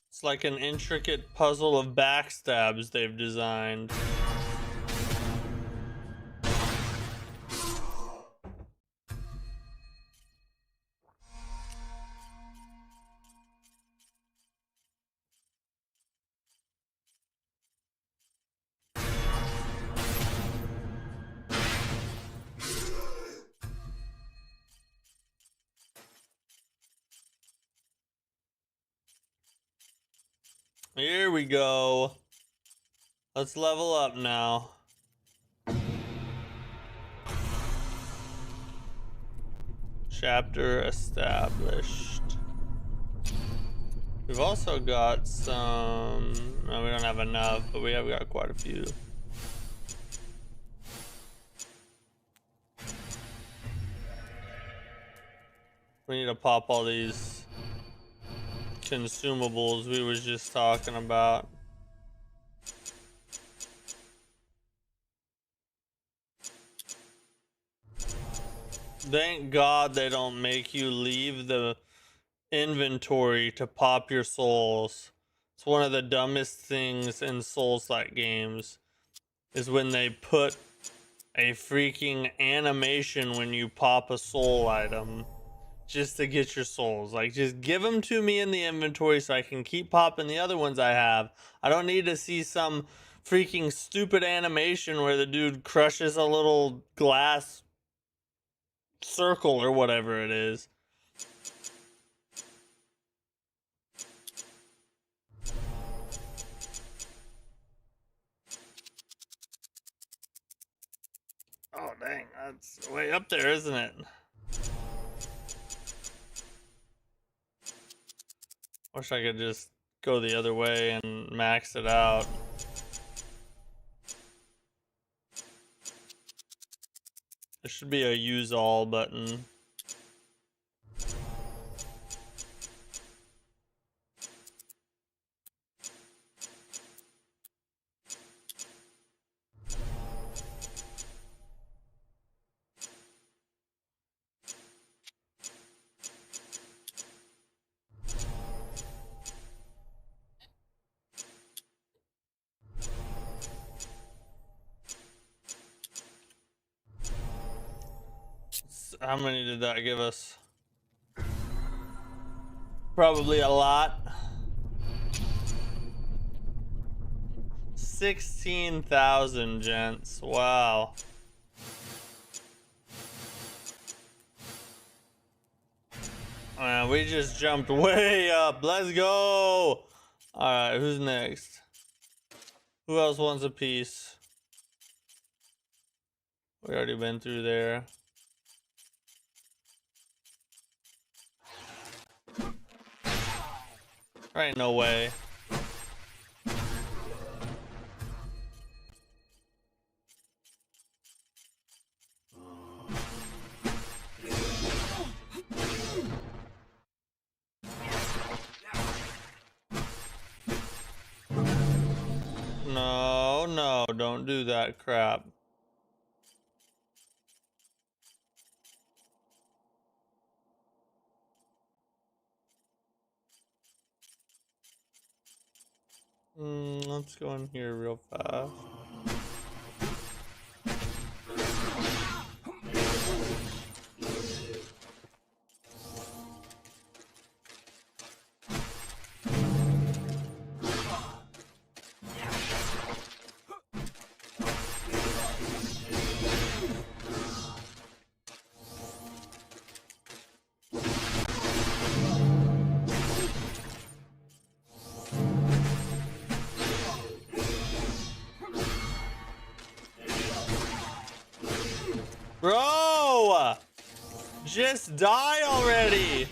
[SPEAKER 1] It's like an intricate puzzle of backstabs they've designed. Here we go. Let's level up now. Chapter established. We've also got some... No, we don't have enough, but we have got quite a few. We need to pop all these consumables we was just talking about. Thank God they don't make you leave the inventory to pop your souls. It's one of the dumbest things in soulslike games is when they put a freaking animation when you pop a soul item just to get your souls. Like, just give them to me in the inventory so I can keep popping the other ones I have. I don't need to see some freaking stupid animation where the dude crushes a little glass circle or whatever it is. Oh dang, that's way up there, isn't it? Wish I could just go the other way and max it out. There should be a use all button. How many did that give us? Probably a lot. 16,000, gents. Wow. We just jumped way up. Let's go. Alright, who's next? Who else wants a piece? We already been through there. There ain't no way. No, no, don't do that crap. Let's go in here real fast. Bro! Just die already!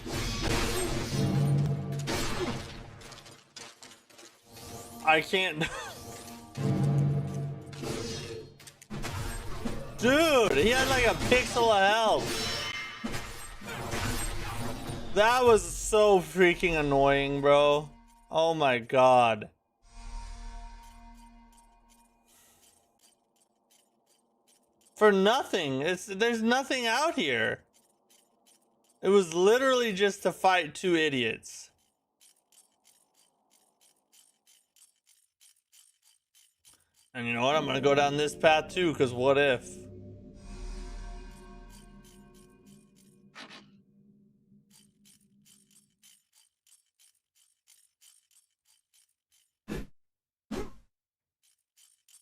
[SPEAKER 1] I can't... Dude, he had like a pixel of health. That was so freaking annoying, bro. Oh my god. For nothing. There's nothing out here. It was literally just to fight two idiots. And you know what? I'm gonna go down this path too, because what if?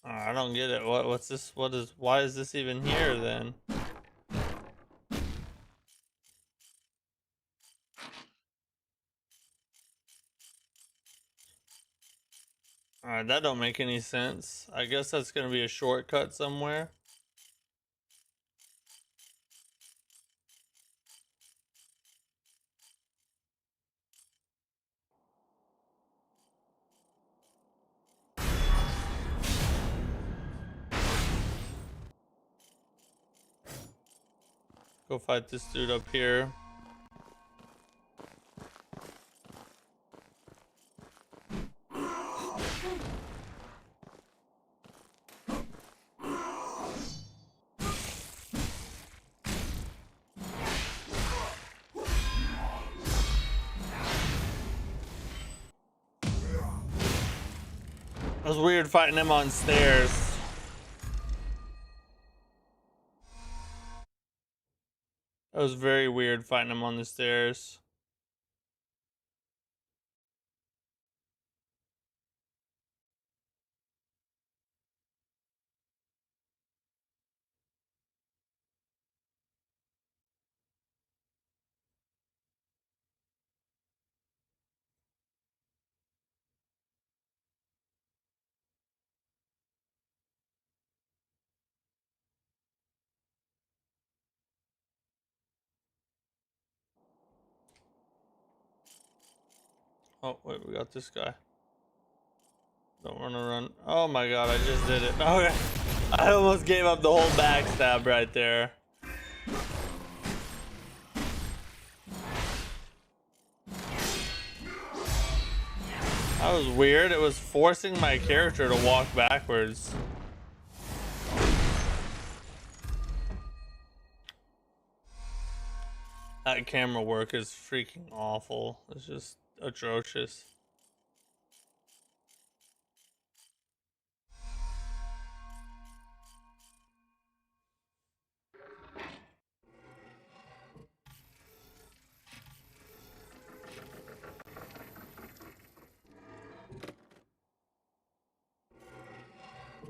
[SPEAKER 1] Oh, I don't get it. What's this? Why is this even here then? Alright, that don't make any sense. I guess that's gonna be a shortcut somewhere. Go fight this dude up here. It was weird fighting him on stairs. It was very weird fighting him on the stairs. Oh, wait, we got this guy. Don't want to run. Oh my god, I just did it. Okay. I almost gave up the whole backstab right there. That was weird. It was forcing my character to walk backwards. That camera work is freaking awful. It's just atrocious.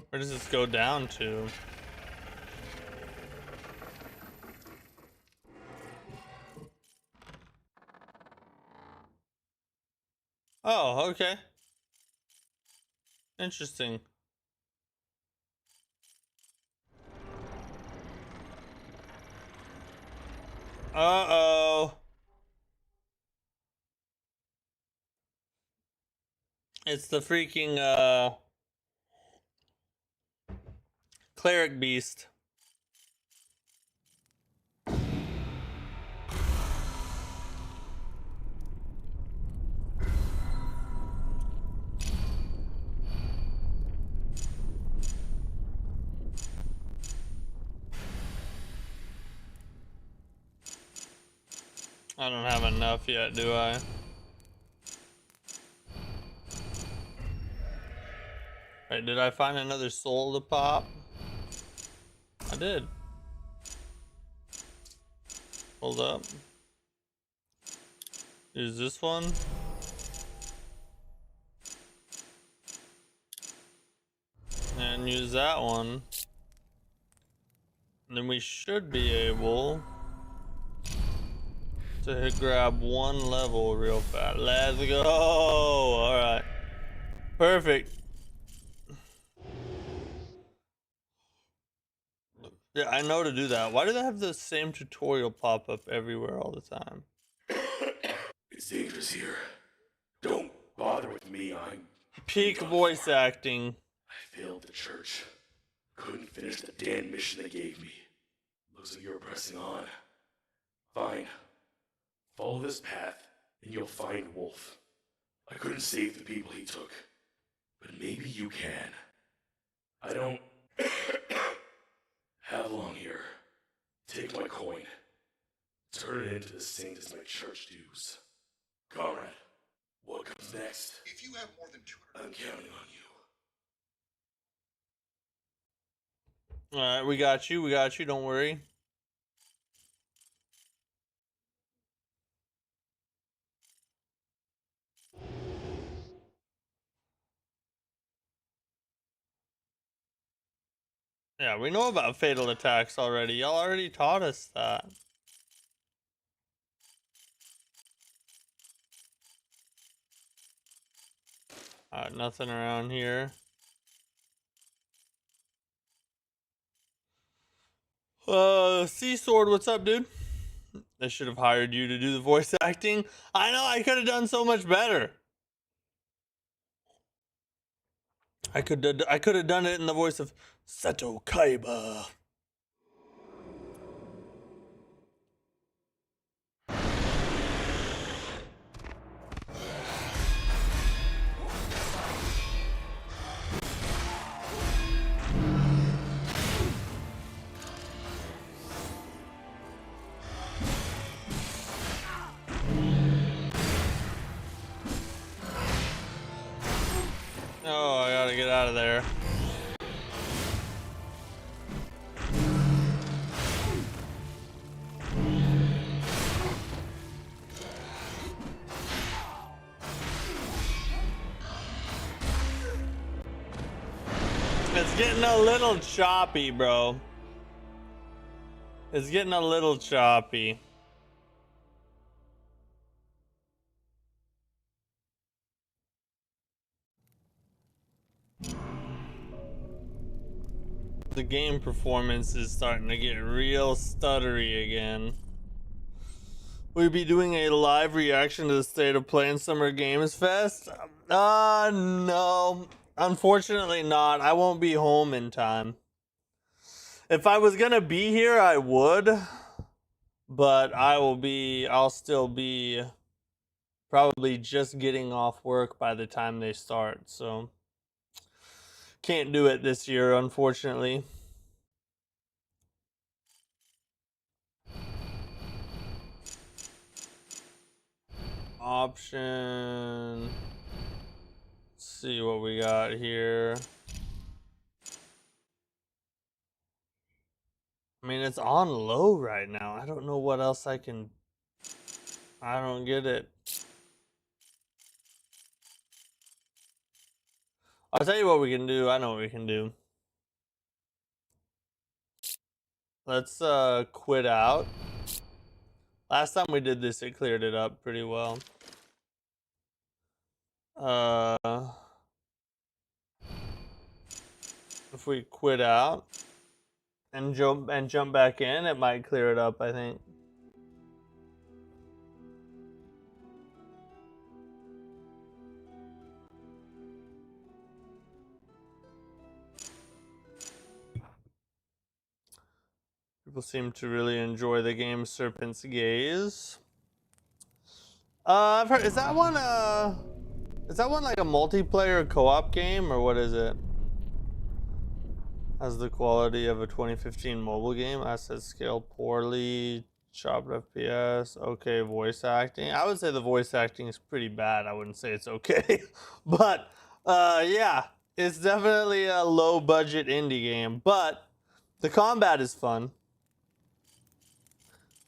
[SPEAKER 1] Where does this go down to? Oh, okay. Interesting. Uh-oh. It's the freaking, cleric beast. I don't have enough yet, do I? Right, did I find another soul to pop? I did. Hold up. Use this one. And use that one. And then we should be able to grab one level real fast. Let's go! Alright. Perfect. Yeah, I know to do that. Why do they have the same tutorial pop up everywhere all the time?
[SPEAKER 2] It's dangerous here. Don't bother with me. I'm
[SPEAKER 1] Peak voice acting.
[SPEAKER 2] I failed the church. Couldn't finish the damn mission they gave me. Looks like you're pressing on. Fine. Follow this path, and you'll find Wolf. I couldn't save the people he took, but maybe you can. I don't have long here. Take my coin. Turn it into the same as my church dues. Comrade, what comes next?
[SPEAKER 3] If you have more than 200...
[SPEAKER 2] I'm counting on you.
[SPEAKER 1] Alright, we got you. We got you. Don't worry. Yeah, we know about fatal attacks already. Y'all already taught us that. Alright, nothing around here. Sea Sword, what's up, dude? They should have hired you to do the voice acting. I know, I could have done so much better. I could have done it in the voice of Seto Kaiba. Oh, I gotta get out of there. It's getting a little choppy, bro. It's getting a little choppy. The game performance is starting to get real stuttery again. We'll be doing a live reaction to the State of Play in Summer Games Fest. No. Unfortunately not. I won't be home in time. If I was gonna be here, I would. But I'll still be probably just getting off work by the time they start, so can't do it this year, unfortunately. Option. Let's see what we got here. I mean, it's on low right now. I don't know what else I can. I don't get it. I'll tell you what we can do. I know what we can do. Let's quit out. Last time we did this, it cleared it up pretty well. If we quit out and jump back in, it might clear it up, I think. People seem to really enjoy the game Serpent's Gaze. I've heard, is that one like a multiplayer co-op game, or what is it? Has the quality of a 2015 mobile game. Assets scale poorly. Chopped FPS. Okay, voice acting. I would say the voice acting is pretty bad. I wouldn't say it's okay. But yeah, it's definitely a low budget indie game. But the combat is fun.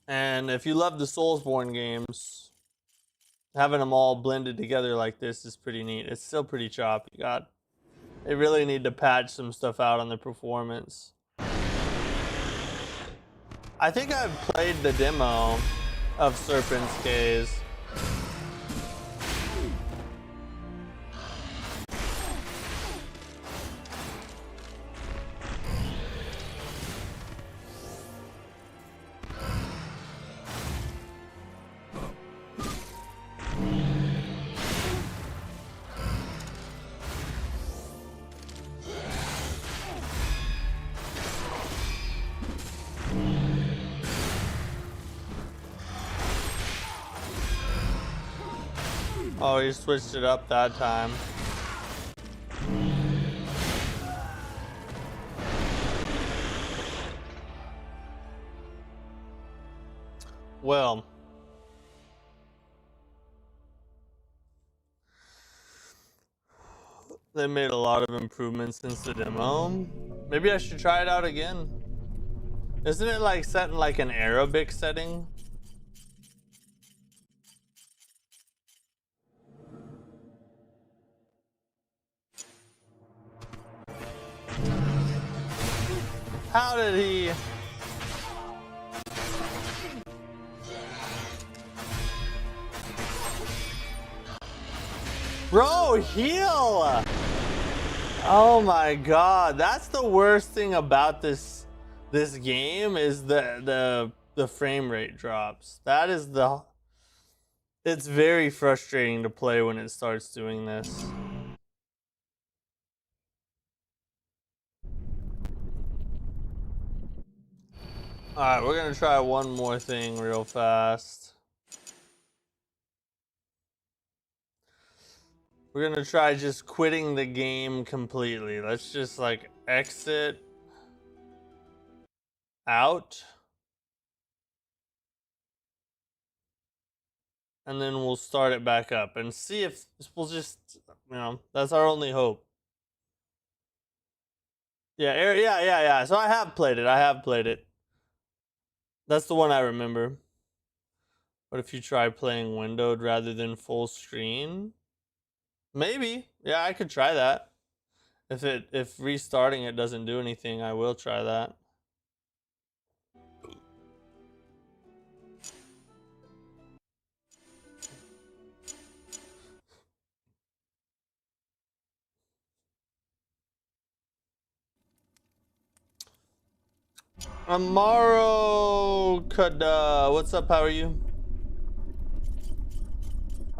[SPEAKER 1] And if you love the Soulsborne games, having them all blended together like this is pretty neat. It's still pretty choppy. God, they really need to patch some stuff out on the performance. I think I've played the demo of Serpent's Gaze. Oh, he switched it up that time. Well, they made a lot of improvements since the demo. Maybe I should try it out again. Isn't it like set in like an Arabic setting? How did he? Bro, heal! Oh my god, that's the worst thing about this game is the frame rate drops. That is it's very frustrating to play when it starts doing this. Alright, we're gonna try one more thing real fast. We're gonna try just quitting the game completely. Let's just like exit out. And then we'll start it back up and see if we'll just, you know, that's our only hope. Yeah, yeah. So I have played it. That's the one I remember. What if you try playing windowed rather than full screen? Maybe. Yeah, I could try that. If restarting it doesn't do anything, I will try that. Amaro Kada, what's up? How are you?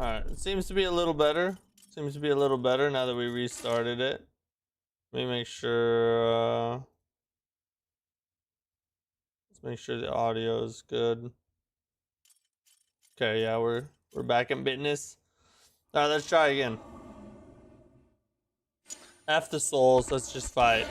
[SPEAKER 1] Alright, it seems to be a little better. Seems to be a little better now that we restarted it. Let me make sure, let's make sure the audio is good. Okay, yeah, we're We're back in business. All right, let's try again. F the souls. Let's just fight.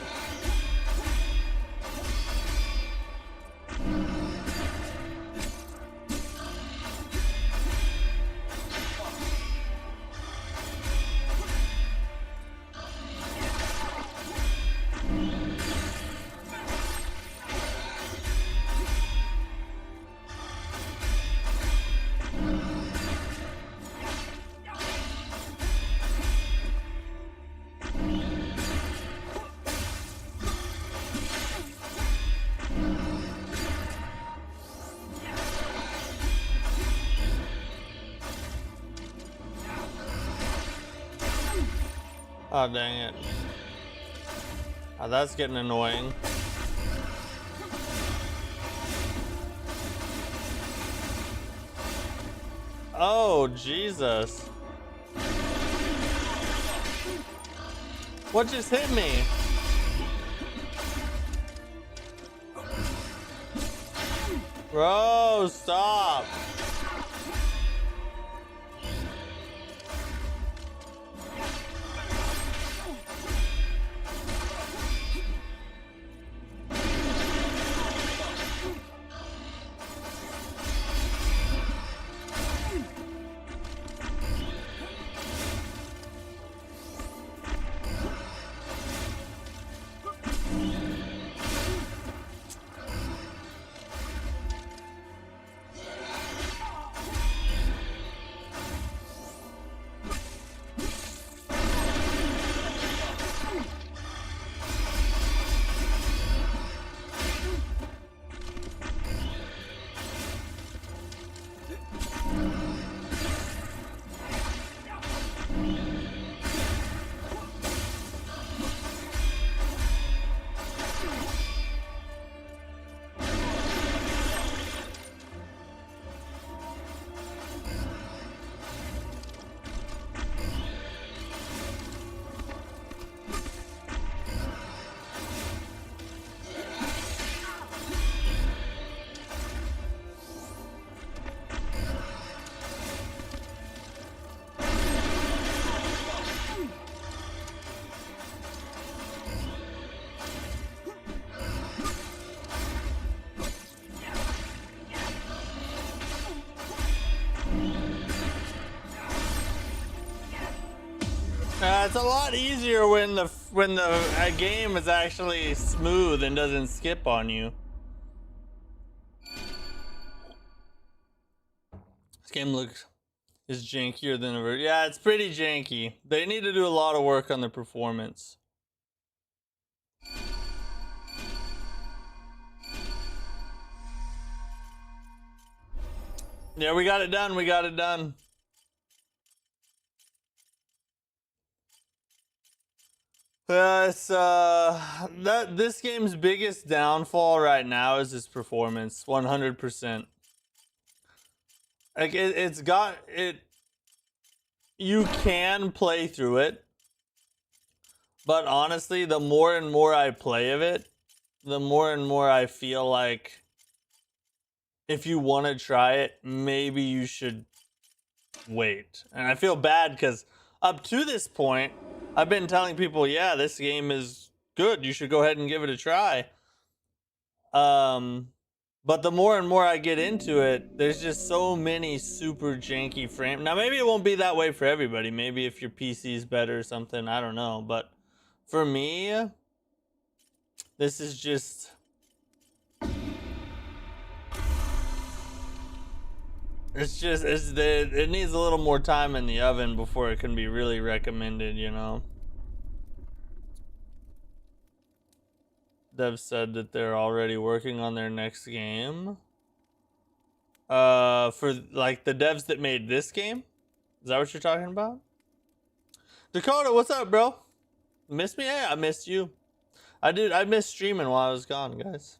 [SPEAKER 1] Oh, dang it. Oh, that's getting annoying. Oh, Jesus. What just hit me? Bro, stop. It's a lot easier when the game is actually smooth and doesn't skip on you. This game is jankier than ever. Yeah, it's pretty janky. They need to do a lot of work on the performance. Yeah, we got it done. We got it done. This game's biggest downfall right now is its performance. 100%. Like it's got it. You can play through it, but honestly, the more and more I play of it, the more and more I feel like if you want to try it, maybe you should wait. And I feel bad because up to this point, I've been telling people, yeah, this game is good. You should go ahead and give it a try. But the more and more I get into it, there's just so many super janky frames. Now, maybe it won't be that way for everybody. Maybe if your PC is better or something, I don't know. But for me, this is just... it needs a little more time in the oven before it can be really recommended, you know? Dev said that they're already working on their next game. For like the devs that made this game? Is that what you're talking about? Dakota, what's up, bro? Miss me? Yeah, I missed you. I missed streaming while I was gone, guys.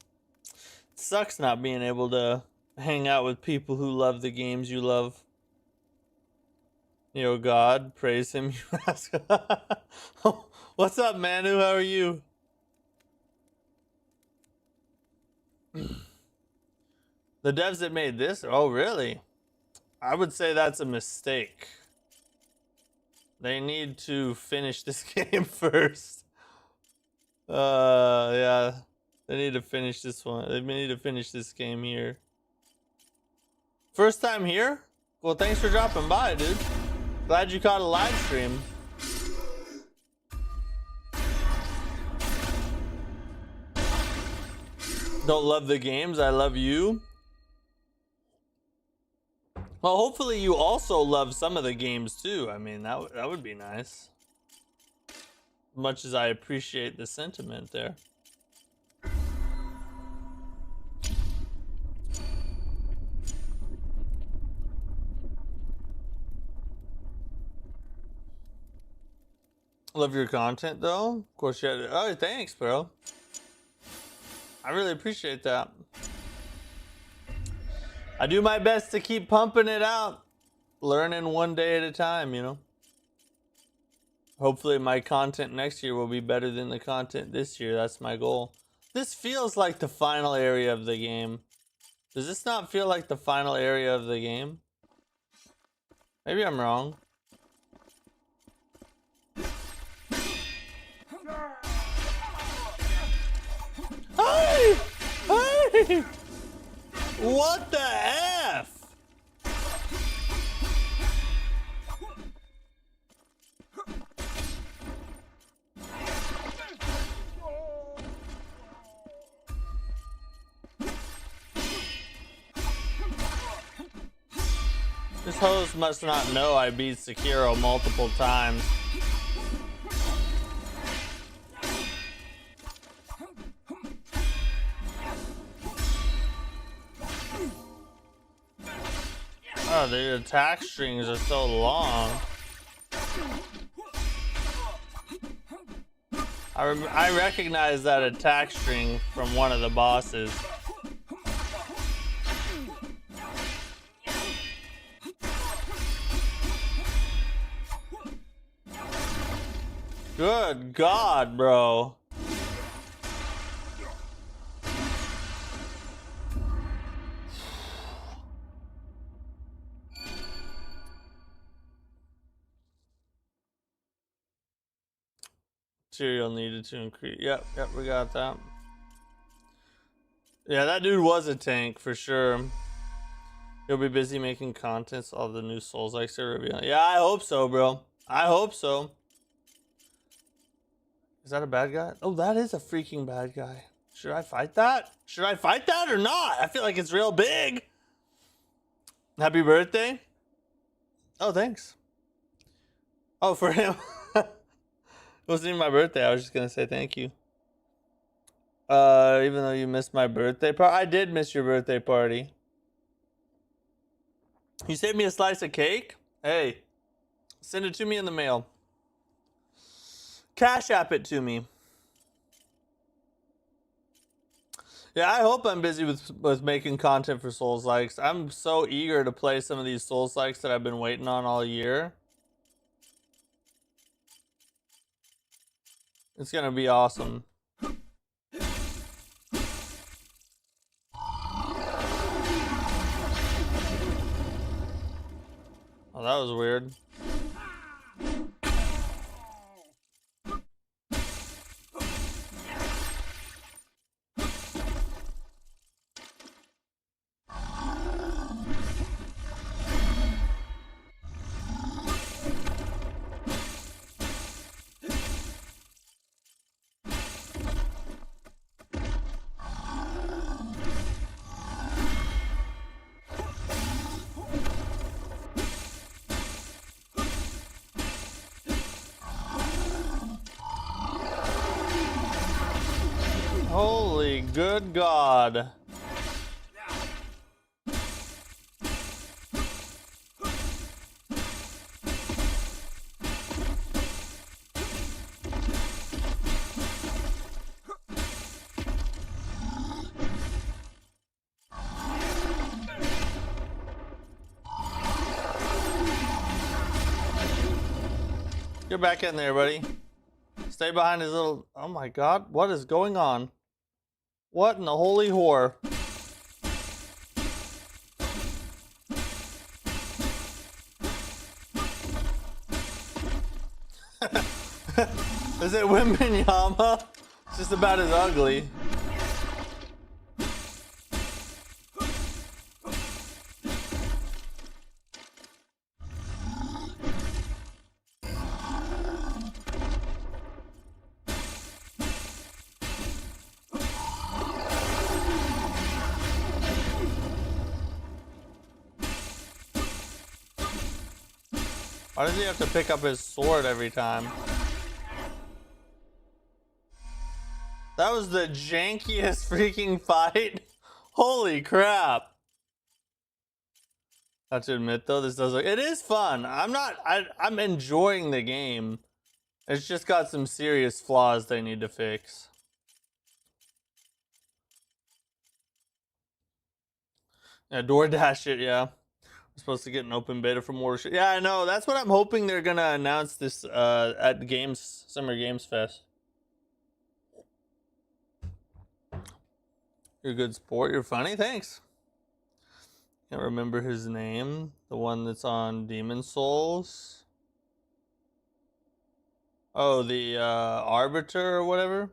[SPEAKER 1] It sucks not being able to hang out with people who love the games you love. You know, God, praise him, you ask. What's up, Manu? How are you? The devs that made this? Oh, really? I would say that's a mistake. They need to finish this game first. Yeah. They need to finish this one. They need to finish this game here. First time here? Well, thanks for dropping by, dude. Glad you caught a live stream. Don't love the games, I love you. Well, hopefully you also love some of the games too. I mean, that would be nice. As much as I appreciate the sentiment there. Love your content though. Of course you had. Oh, thanks, bro. I really appreciate that. I do my best to keep pumping it out. Learning one day at a time, you know. Hopefully my content next year will be better than the content this year. That's my goal. This feels like the final area of the game. Does this not feel like the final area of the game? Maybe I'm wrong. Hey! Hey! What the F? This host must not know I beat Sekiro multiple times. Oh, the attack strings are so long. I recognize that attack string from one of the bosses. Good God, bro. Material needed to increase. Yep, we got that. Yeah, that dude was a tank for sure. He'll be busy making contents of the new Souls-likes are revealing. Yeah, I hope so, bro. I hope so. Is that a bad guy? Oh, that is a freaking bad guy. Should I fight that? Should I fight that or not? I feel like it's real big. Happy birthday. Oh, thanks. Oh, for him. It wasn't even my birthday. I was just going to say thank you. Even though you missed my birthday party. I did miss your birthday party. You sent me a slice of cake? Hey, send it to me in the mail. Cash app it to me. Yeah, I hope I'm busy with making content for Souls-likes. I'm so eager to play some of these Souls-likes that I've been waiting on all year. It's gonna be awesome. Oh, that was weird. Holy good God. Get back in there, buddy. Stay behind his little... Oh my God, what is going on? What in the holy whore? Is it Wimbenyama? It's just about as ugly. Why does he have to pick up his sword every time? That was the jankiest freaking fight. Holy crap. I have to admit though, this does look, it is fun. I'm enjoying the game. It's just got some serious flaws they need to fix. Yeah, DoorDash it, yeah. We're supposed to get an open beta for more shit. Yeah, I know. That's what I'm hoping they're gonna announce this at Summer Games Fest. You're a good sport. You're funny. Thanks. Can't remember his name. The one that's on Demon Souls. Oh, the Arbiter or whatever.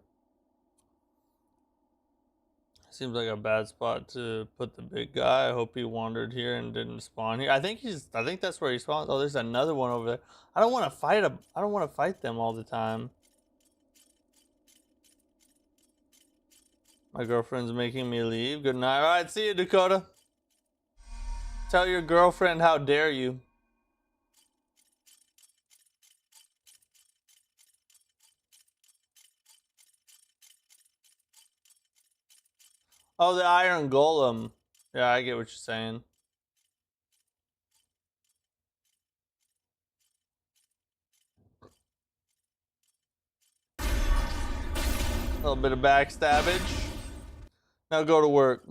[SPEAKER 1] Seems like a bad spot to put the big guy. I hope he wandered here and didn't spawn here. I think that's where he spawned. Oh, there's another one over there. I don't want to fight him. I don't want to fight them all the time. My girlfriend's making me leave. Good night. All right, see you, Dakota. Tell your girlfriend how dare you. Oh, the Iron Golem. Yeah, I get what you're saying. A little bit of backstabbage. Now go to work.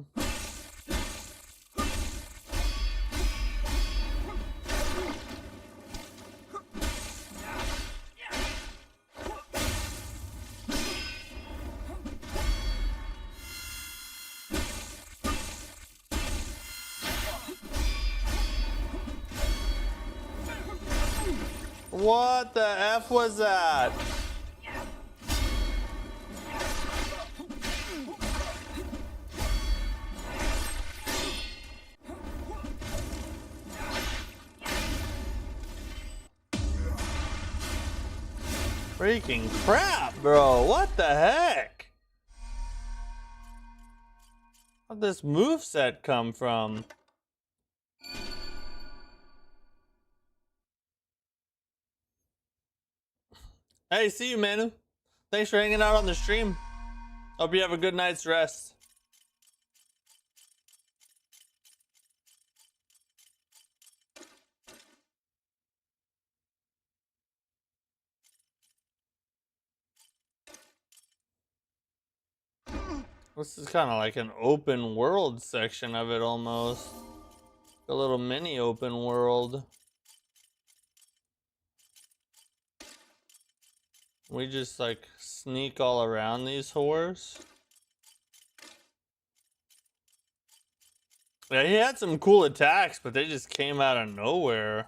[SPEAKER 1] What the F was that? Freaking crap, bro. What the heck? Where'd this moveset come from? Hey, see you, Manu. Thanks for hanging out on the stream. Hope you have a good night's rest. This is kind of like an open world section of it almost. A little mini open world. We just like sneak all around these whores. Yeah, he had some cool attacks, but they just came out of nowhere.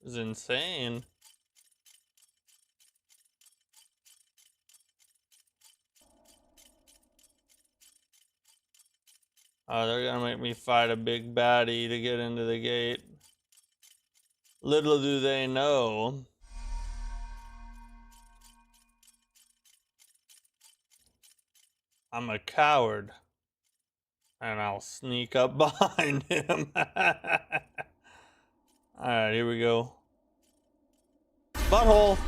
[SPEAKER 1] It was insane. Oh, they're gonna make me fight a big baddie to get into the gate. Little do they know. I'm a coward. And I'll sneak up behind him. Alright, here we go. Butthole.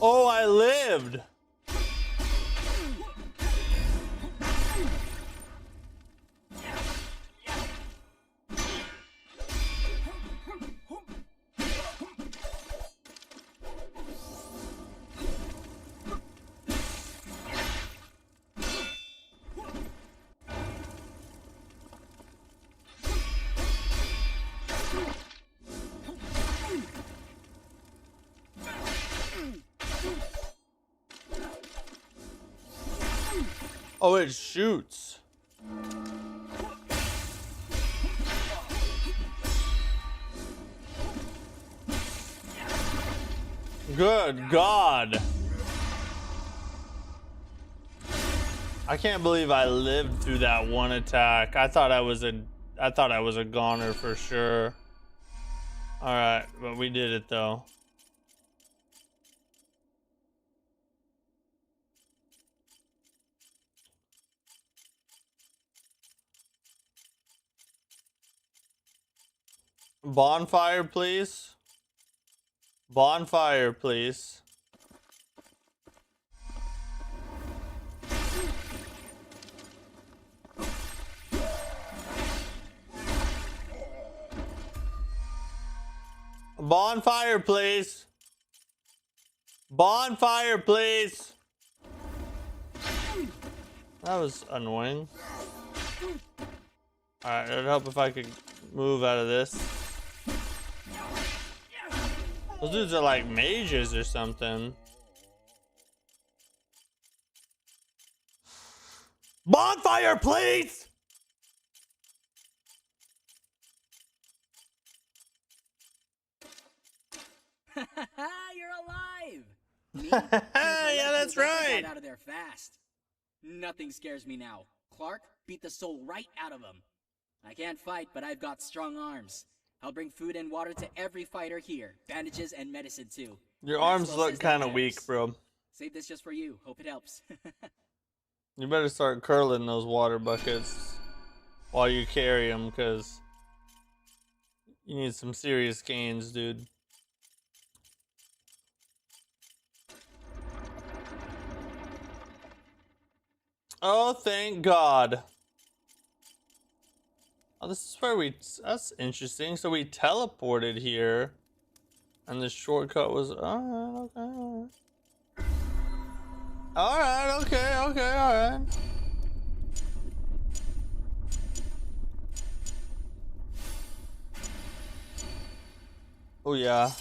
[SPEAKER 1] Oh, I lived. Oh, it shoots. Good God. I can't believe I lived through that one attack. I thought I was a goner for sure. All right, but we did it though. Bonfire, please. Bonfire, please. Bonfire, please. Bonfire, please. That was annoying. Alright, it'd help if I could move out of this. Those dudes are like mages or something. Bonfire, please!
[SPEAKER 3] You're alive! Me?
[SPEAKER 1] Yeah, that's right.
[SPEAKER 3] Out of there fast. Nothing scares me now. Clark beat the soul right out of him. I can't fight, but I've got strong arms. I'll bring food and water to every fighter here. Bandages and medicine too.
[SPEAKER 1] Your arms look kind of weak, bro.
[SPEAKER 3] Save this just for you. Hope it helps.
[SPEAKER 1] You better start curling those water buckets while you carry them, because you need some serious gains, dude. Oh, thank God. Oh, this is where that's interesting. So we teleported here, and the shortcut was, alright, okay, alright. Alright, okay, alright. Oh, yeah.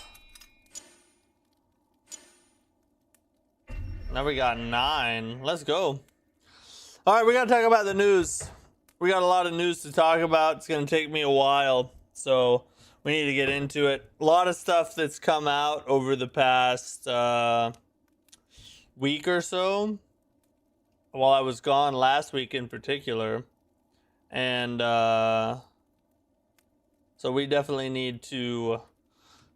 [SPEAKER 1] Now we got 9. Let's go. Alright, we gotta talk about the news. We got a lot of news to talk about. It's gonna take me a while, so we need to get into it. A lot of stuff that's come out over the past week or so, while I was gone, last week in particular. And so we definitely need to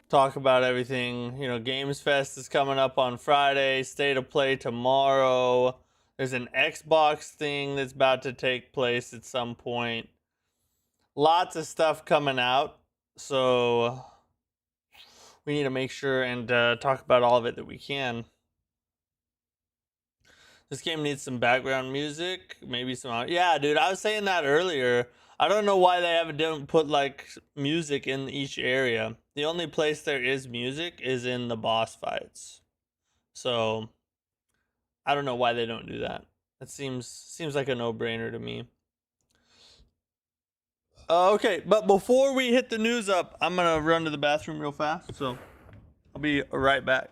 [SPEAKER 1] talk about everything. You know, Games Fest is coming up on Friday, State of Play tomorrow. There's an Xbox thing that's about to take place at some point. Lots of stuff coming out, so we need to make sure and talk about all of it that we can. This game needs some background music, maybe some. Yeah, dude, I was saying that earlier. I don't know why they don't put like music in each area. The only place there is music is in the boss fights. So I don't know why they don't do that. It seems like a no-brainer to me. Okay, but before we hit the news up, I'm gonna run to the bathroom real fast. So I'll be right back.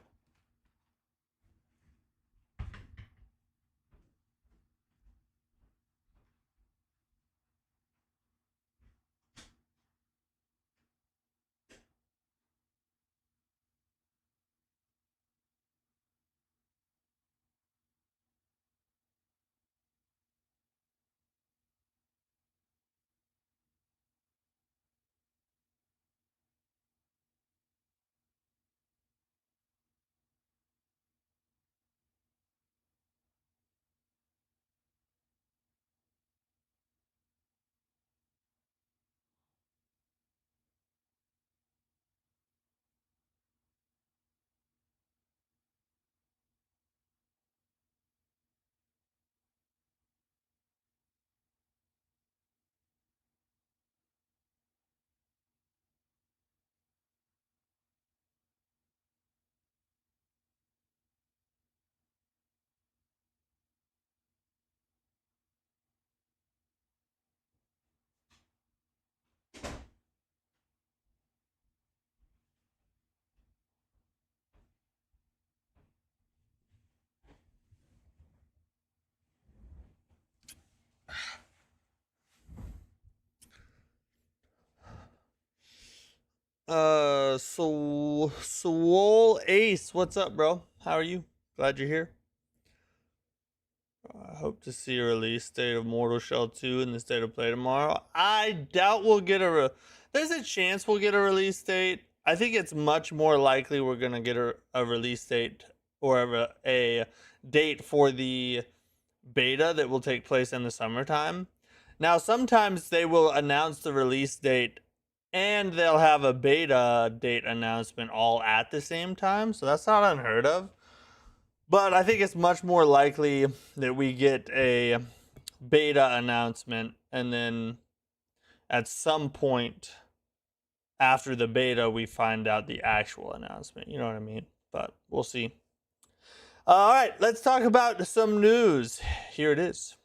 [SPEAKER 1] Swole Ace, what's up, bro? How are you? Glad you're here. I hope to see a release date of Mortal Shell 2 in the state of play tomorrow. I doubt we'll get there's a chance we'll get a release date. I think it's much more likely we're gonna get a release date or a date for the beta that will take place in the summertime. Now, sometimes they will announce the release date and they'll have a beta date announcement all at the same time, so that's not unheard of. But I think it's much more likely that we get a beta announcement and then at some point after the beta we find out the actual announcement. You know what I mean? But we'll see. All right, let's talk about some news. Here it is.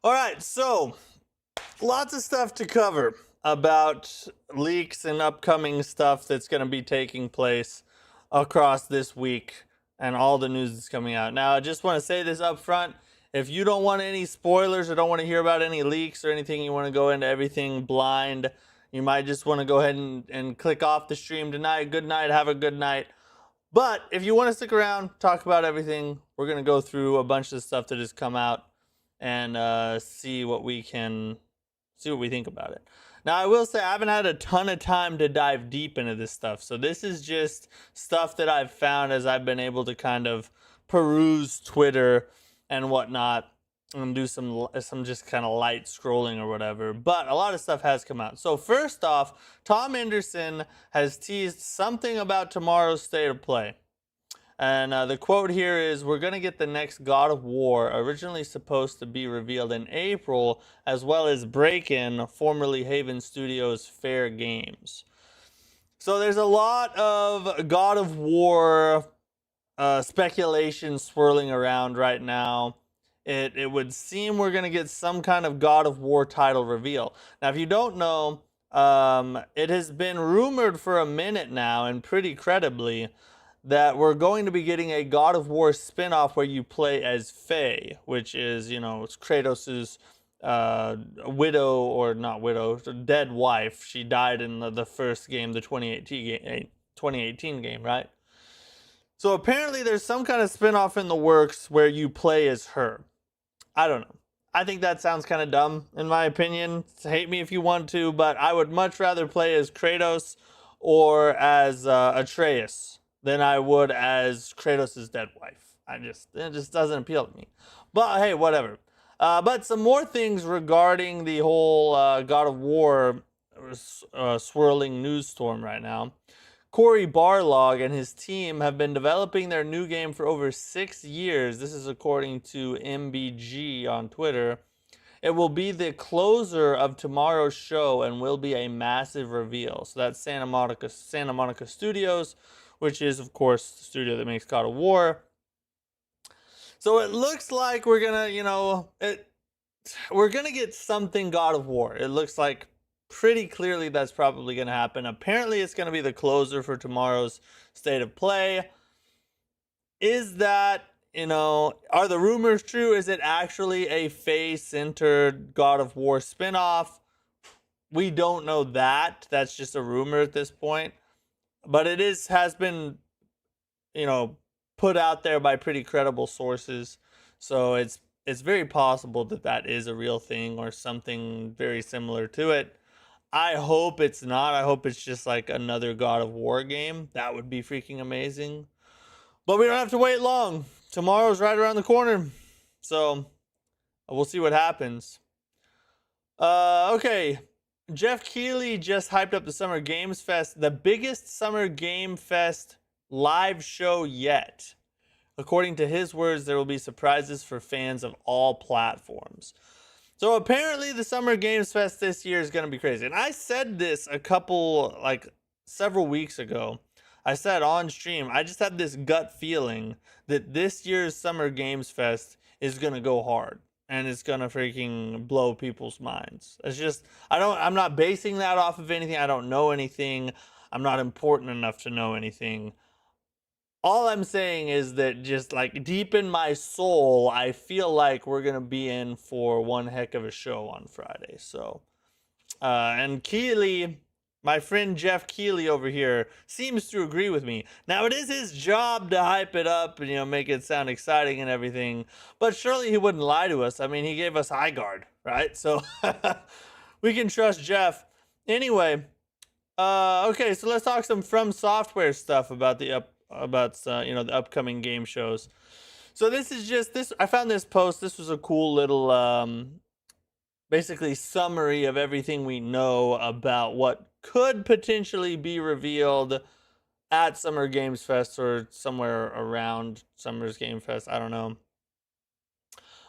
[SPEAKER 1] All right, so lots of stuff to cover about leaks and upcoming stuff that's going to be taking place across this week and all the news that's coming out. Now, I just want to say this up front. If you don't want any spoilers or don't want to hear about any leaks or anything, you want to go into everything blind, you might just want to go ahead and click off the stream tonight. Good night. Have a good night. But if you want to stick around, talk about everything, we're going to go through a bunch of stuff that has come out and see what we think about it. Now, I will say I haven't had a ton of time to dive deep into this stuff, so this is just stuff that I've found as I've been able to kind of peruse Twitter and whatnot and do some just kind of light scrolling or whatever. But a lot of stuff has come out. So first off, Tom Henderson has teased something about tomorrow's state of play. And the quote here is, we're going to get the next God of War, originally supposed to be revealed in April, as well as Break-In, formerly Haven Studios' Fair Games. So there's a lot of God of War speculation swirling around right now. It would seem we're going to get some kind of God of War title reveal. Now, if you don't know, it has been rumored for a minute now, and pretty credibly, that we're going to be getting a God of War spin-off where you play as Faye, which is, it's Kratos' widow, or not widow, dead wife. She died in the first game, the 2018 game, right? So apparently there's some kind of spin-off in the works where you play as her. I don't know. I think that sounds kind of dumb, in my opinion. Hate me if you want to, but I would much rather play as Kratos or as Atreus than I would as Kratos' dead wife. It just doesn't appeal to me. But hey, whatever. But some more things regarding the whole God of War swirling news storm right now. Cory Barlog and his team have been developing their new game for over 6 years. This is according to MBG on Twitter. It will be the closer of tomorrow's show and will be a massive reveal. So that's Santa Monica Studios, which is, of course, the studio that makes God of War. So it looks like we're gonna, we're gonna get something God of War. It looks like pretty clearly that's probably gonna happen. Apparently, it's gonna be the closer for tomorrow's state of play. Is that, are the rumors true? Is it actually a Faye-centered God of War spinoff? We don't know that. That's just a rumor at this point. But it has been, put out there by pretty credible sources. So it's very possible that is a real thing or something very similar to it. I hope it's not. I hope it's just like another God of War game. That would be freaking amazing. But we don't have to wait long. Tomorrow's right around the corner. So we'll see what happens. Okay. Jeff Keighley just hyped up the Summer Games Fest, the biggest Summer Game Fest live show yet. According to his words, there will be surprises for fans of all platforms. So apparently the Summer Games Fest this year is going to be crazy. And I said this several weeks ago. I said on stream, I just had this gut feeling that this year's Summer Games Fest is going to go hard. And it's going to freaking blow people's minds. It's just, I'm not basing that off of anything. I don't know anything. I'm not important enough to know anything. all I'm saying is that just like deep in my soul, I feel like we're gonna be in for one heck of a show on Friday. So, and Keeley, my friend Jeff Keeley over here, seems to agree with me. Now, it is his job to hype it up and, you know, make it sound exciting and everything, but surely he wouldn't lie to us. I mean, he gave us High Guard, right? So we can trust Jeff. Anyway, okay, so let's talk some Fromsoftware stuff about the the upcoming game shows. So this is just this. I found this post. This was a cool little basically summary of everything we know about what could potentially be revealed at Summer Games Fest or somewhere around Summer's Game Fest. I don't know.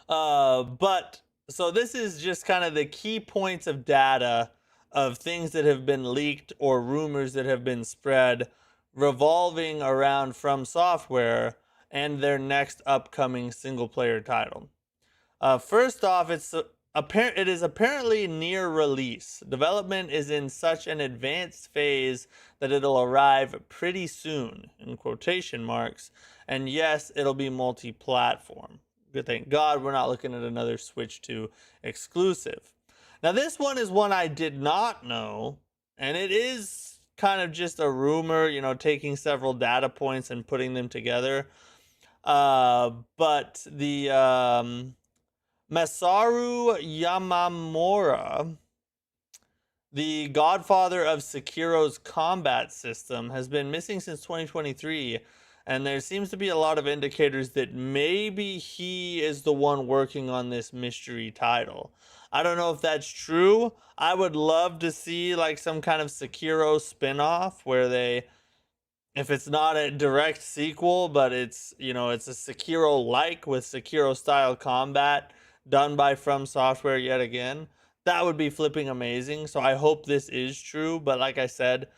[SPEAKER 1] But so this is just kind of the key points of data of things that have been leaked or rumors that have been spread revolving around Fromsoftware and their next upcoming single player title. First off, it is apparently near release. Development is in such an advanced phase that it'll arrive pretty soon, in quotation marks. And yes, it'll be multi-platform. Good, thank God we're not looking at another Switch 2 exclusive. Now, this one is one I did not know, and it is kind of just a rumor, you know, taking several data points and putting them together. But the Masaru Yamamura, the godfather of Sekiro's combat system, has been missing since 2023, and there seems to be a lot of indicators that maybe he is the one working on this mystery title. I don't know if that's true. I would love to see like some kind of Sekiro spin-off where they, if it's not a direct sequel, but it's, you know, it's a Sekiro-like with Sekiro-style combat done by Fromsoftware yet again. That would be flipping amazing. So I hope this is true. But like I said,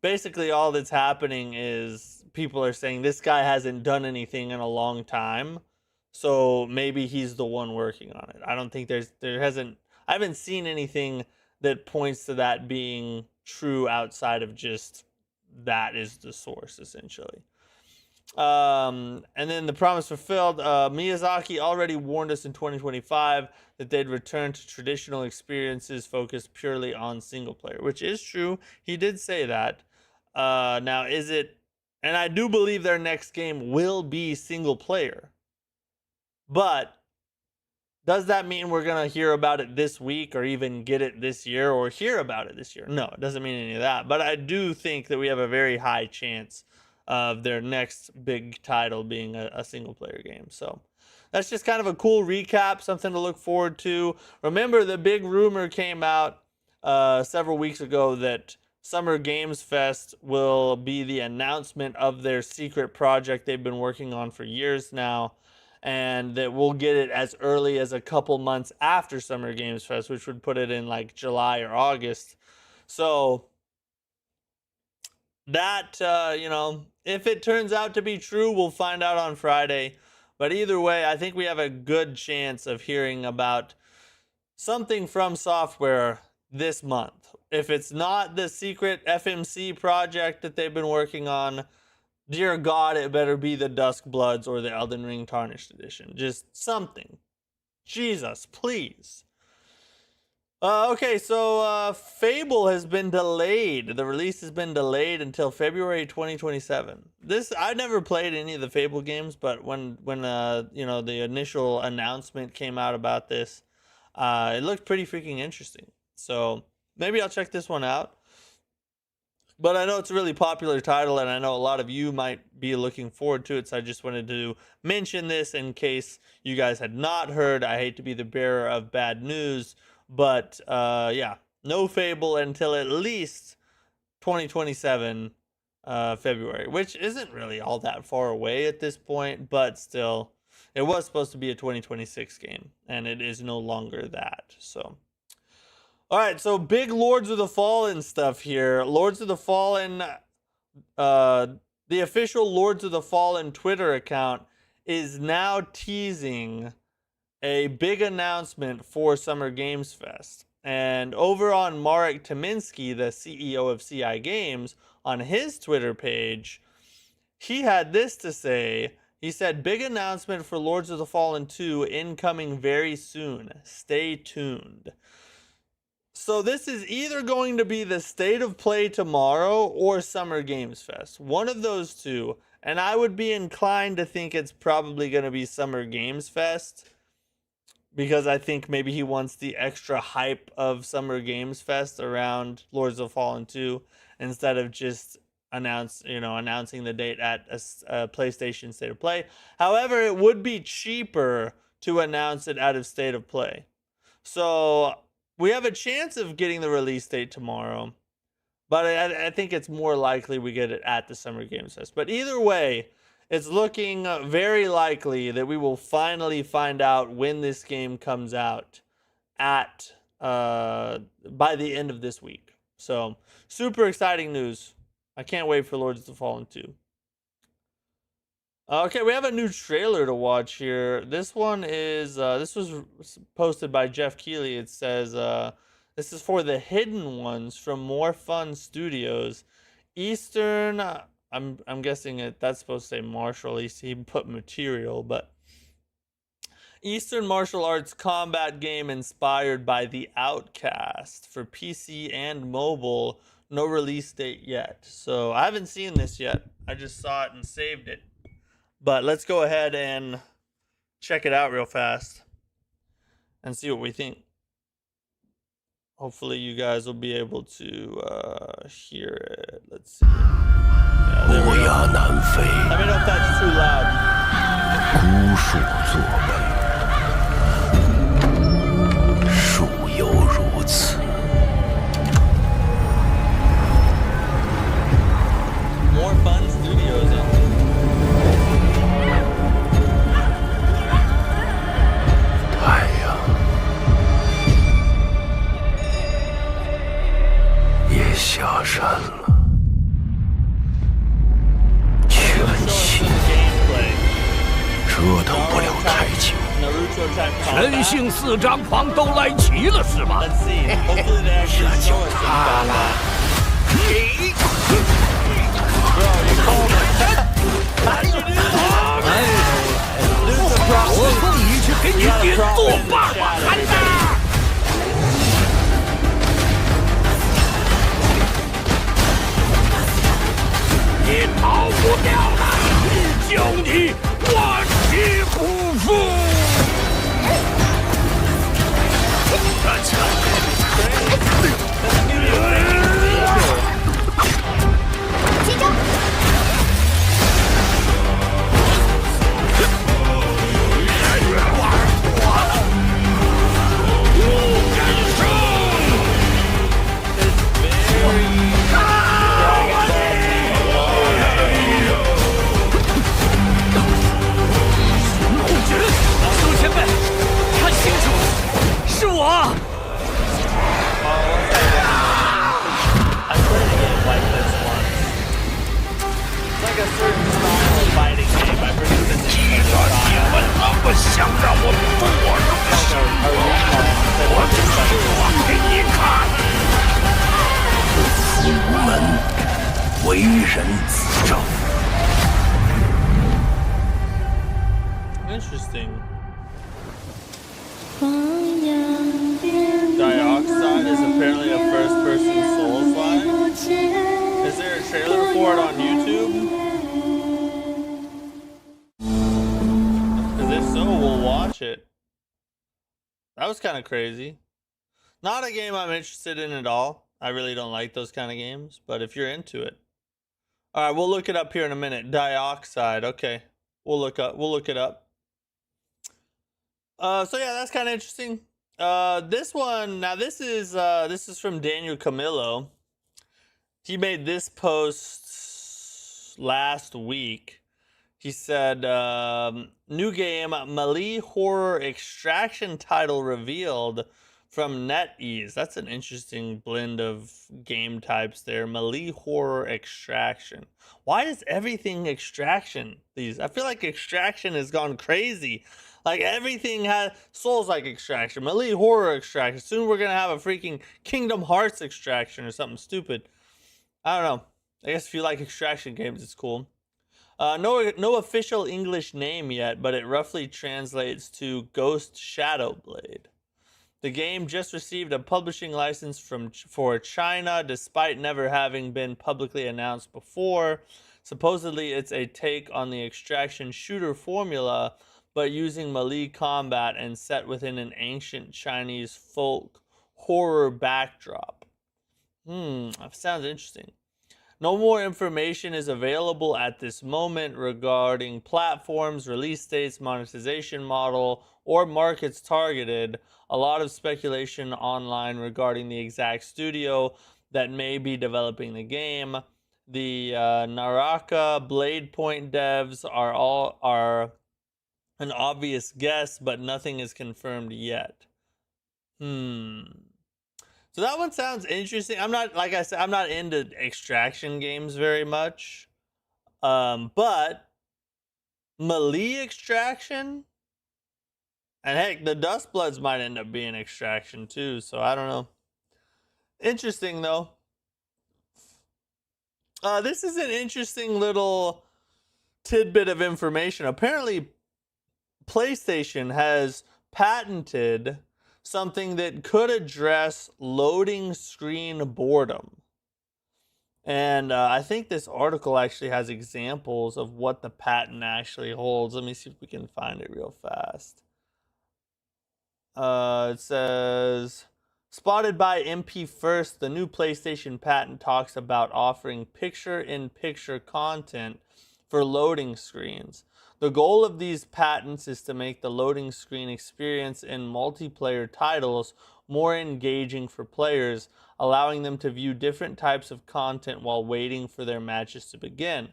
[SPEAKER 1] basically all that's happening is people are saying this guy hasn't done anything in a long time. So maybe he's the one working on it. I don't think I haven't seen anything that points to that being true outside of just that is the source, essentially. And then the promise fulfilled. Miyazaki already warned us in 2025 that they'd return to traditional experiences focused purely on single player, which is true. He did say that. Now, is it? And I do believe their next game will be single player. But does that mean we're going to hear about it this week or even get it this year or hear about it this year? No, it doesn't mean any of that. But I do think that we have a very high chance of their next big title being a single player game. So that's just kind of a cool recap, something to look forward to. Remember, the big rumor came out several weeks ago that Summer Games Fest will be the announcement of their secret project they've been working on for years now, and that we'll get it as early as a couple months after Summer Games Fest, which would put it in like July or August. So that, you know, if it turns out to be true, we'll find out on Friday. But either way, I think we have a good chance of hearing about something Fromsoftware this month. If it's not the secret FMC project that they've been working on, dear God, it better be the Duskbloods or the Elden Ring Tarnished Edition. Just something. Jesus, please. Okay, so Fable has been delayed. The release has been delayed until February 2027. I've never played any of the Fable games, but when you know, the initial announcement came out about this, it looked pretty freaking interesting. So maybe I'll check this one out. But I know it's a really popular title, and I know a lot of you might be looking forward to it, so I just wanted to mention this in case you guys had not heard. I hate to be the bearer of bad news, but yeah, no Fable until at least 2027 February, which isn't really all that far away at this point, but still, it was supposed to be a 2026 game, and it is no longer that, so... All right, so big Lords of the Fallen stuff here. Lords of the Fallen, the official Lords of the Fallen Twitter account is now teasing a big announcement for Summer Games Fest. And over on Marek Tyminski, the CEO of CI Games, on his Twitter page, he had this to say. He said, big announcement for Lords of the Fallen 2 incoming very soon. Stay tuned. So this is either going to be the state of play tomorrow or Summer Games Fest. One of those two. And I would be inclined to think it's probably going to be Summer Games Fest, because I think maybe he wants the extra hype of Summer Games Fest around Lords of the Fallen 2 instead of just announcing the date at a PlayStation State of Play. However, it would be cheaper to announce it out of State of Play. So we have a chance of getting the release date tomorrow, but I think it's more likely we get it at the Summer Games Fest. But either way, it's looking very likely that we will finally find out when this game comes out at by the end of this week. So super exciting news. I can't wait for Lords of the Fallen 2. Okay, we have a new trailer to watch here. This one is this was posted by Jeff Keighley. It says this is for the Hidden Ones from More Fun Studios. Eastern, I'm guessing that's supposed to say martial. He put material, but Eastern martial arts combat game inspired by The Outcast for PC and mobile. No release date yet. So I haven't seen this yet. I just saw it and saved it. But let's go ahead and check it out real fast and see what we think. Hopefully you guys will be able to hear it. Let's see. Yeah, there we go. Let me know if that's too loud. More Fun Studios, I think. Naruto type combat.
[SPEAKER 4] 人性四张狂都来齐了是吗？
[SPEAKER 1] Let's see. Hopefully they actually show us some combat. Bro, you called it. How do you do that? There's a problem.
[SPEAKER 4] 我送你去给你点做爸爸看的。你逃不掉了，叫你万劫不复。
[SPEAKER 1] Interesting. Dioxide is apparently a first-person Souls-like. Is there a trailer for it on YouTube? Because if so, we'll watch it. That was kind of crazy. Not a game I'm interested in at all. I really don't like those kind of games, but if you're into it. All right, we'll look it up here in a minute. Dioxide. Okay. We'll look it up. So yeah, that's kind of interesting. This one, now this is from Daniel Camillo. He made this post last week. He said, new game, Melee Horror Extraction title revealed from NetEase. That's an interesting blend of game types there. Melee Horror Extraction. Why is everything extraction? I feel like extraction has gone crazy. Like everything has Souls-like extraction, Melee Horror Extraction. Soon we're gonna have a freaking Kingdom Hearts extraction or something stupid. I don't know. I guess if you like extraction games, it's cool. No official English name yet, but it roughly translates to Ghost Shadow Blade. The game just received a publishing license for China, despite never having been publicly announced before. Supposedly, it's a take on the extraction shooter formula, but using melee combat and set within an ancient Chinese folk horror backdrop. That sounds interesting. No more information is available at this moment regarding platforms, release dates, monetization model, or markets targeted. A lot of speculation online regarding the exact studio that may be developing the game. The Naraka Blade Point devs are an obvious guess, but nothing is confirmed yet. So that one sounds interesting. I'm not, like I said, I'm not into extraction games very much. But melee extraction, and heck, the Dust Bloods might end up being extraction too. So I don't know. Interesting though. This is an interesting little tidbit of information. Apparently, PlayStation has patented something that could address loading screen boredom. And I think this article actually has examples of what the patent actually holds. Let me see if we can find it real fast. It says, spotted by MP First, the new PlayStation patent talks about offering picture-in-picture content for loading screens. The goal of these patents is to make the loading screen experience in multiplayer titles more engaging for players, allowing them to view different types of content while waiting for their matches to begin.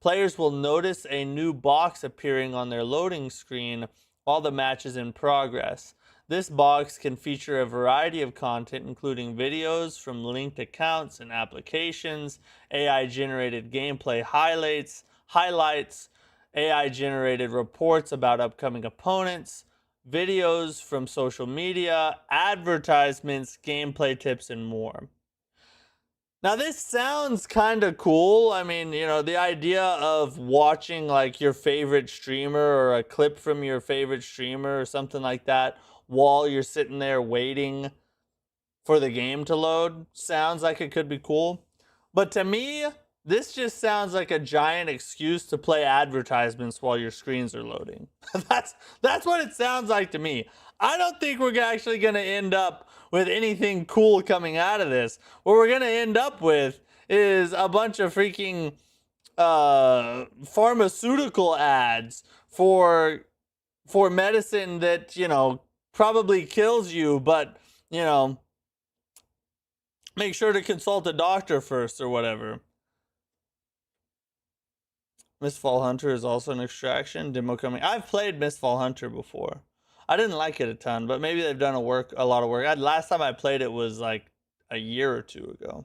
[SPEAKER 1] Players will notice a new box appearing on their loading screen while the match is in progress. This box can feature a variety of content, including videos from linked accounts and applications, AI-generated gameplay highlights, AI-generated reports about upcoming opponents, videos from social media, advertisements, gameplay tips, and more. Now, this sounds kind of cool. I mean, you know, the idea of watching like your favorite streamer or a clip from your favorite streamer or something like that while you're sitting there waiting for the game to load sounds like it could be cool. But to me, this just sounds like a giant excuse to play advertisements while your screens are loading. That's what it sounds like to me. I don't think we're actually going to end up with anything cool coming out of this. What we're going to end up with is a bunch of freaking pharmaceutical ads for medicine that, you know, probably kills you, but, you know, make sure to consult a doctor first or whatever. Mistfall Hunter is also an extraction. Demo coming. I've played Mistfall Hunter before. I didn't like it a ton, but maybe they've done a lot of work. Last time I played it was like a year or two ago.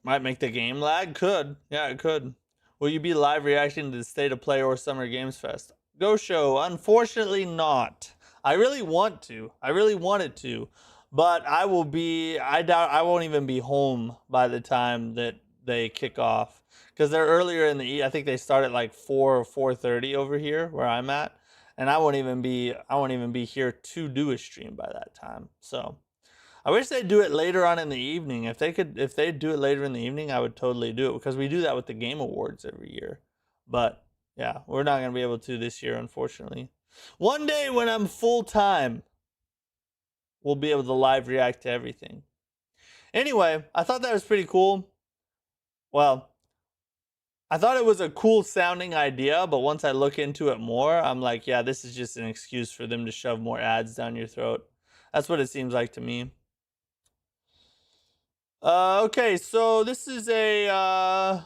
[SPEAKER 1] Might make the game lag? Could. Yeah, it could. Will you be live reacting to the State of Play or Summer Games Fest? Go show. Unfortunately not. I really want to. I really wanted to. But I doubt I won't even be home by the time that they kick off. Because they're earlier in the I think they start at like 4 or 4:30 over here where I'm at. And I won't even be here to do a stream by that time. So I wish they'd do it later on in the evening. If they do it later in the evening, I would totally do it, because we do that with the Game Awards every year. But yeah, we're not gonna be able to this year, unfortunately. One day when I'm full time, we'll be able to live react to everything. Anyway, I thought that was pretty cool. Well, I thought it was a cool sounding idea, but once I look into it more, I'm like, yeah, this is just an excuse for them to shove more ads down your throat. That's what it seems like to me. Okay, so this is a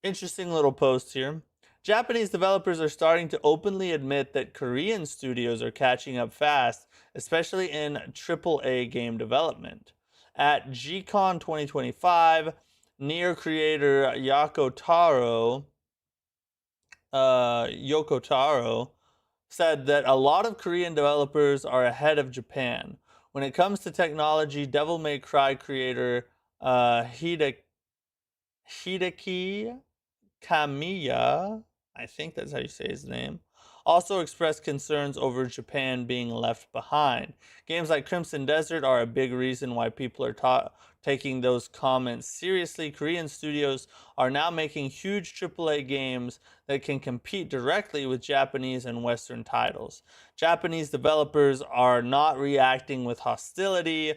[SPEAKER 1] interesting little post here. Japanese developers are starting to openly admit that Korean studios are catching up fast, especially in AAA game development. At G-Con 2025, Nier creator Yoko Taro said that a lot of Korean developers are ahead of Japan. When it comes to technology, Devil May Cry creator Hideki Kamiya, I think that's how you say his name, also expressed concerns over Japan being left behind. Games like Crimson Desert are a big reason why people are taking those comments seriously. Korean studios are now making huge AAA games that can compete directly with Japanese and Western titles. Japanese developers are not reacting with hostility.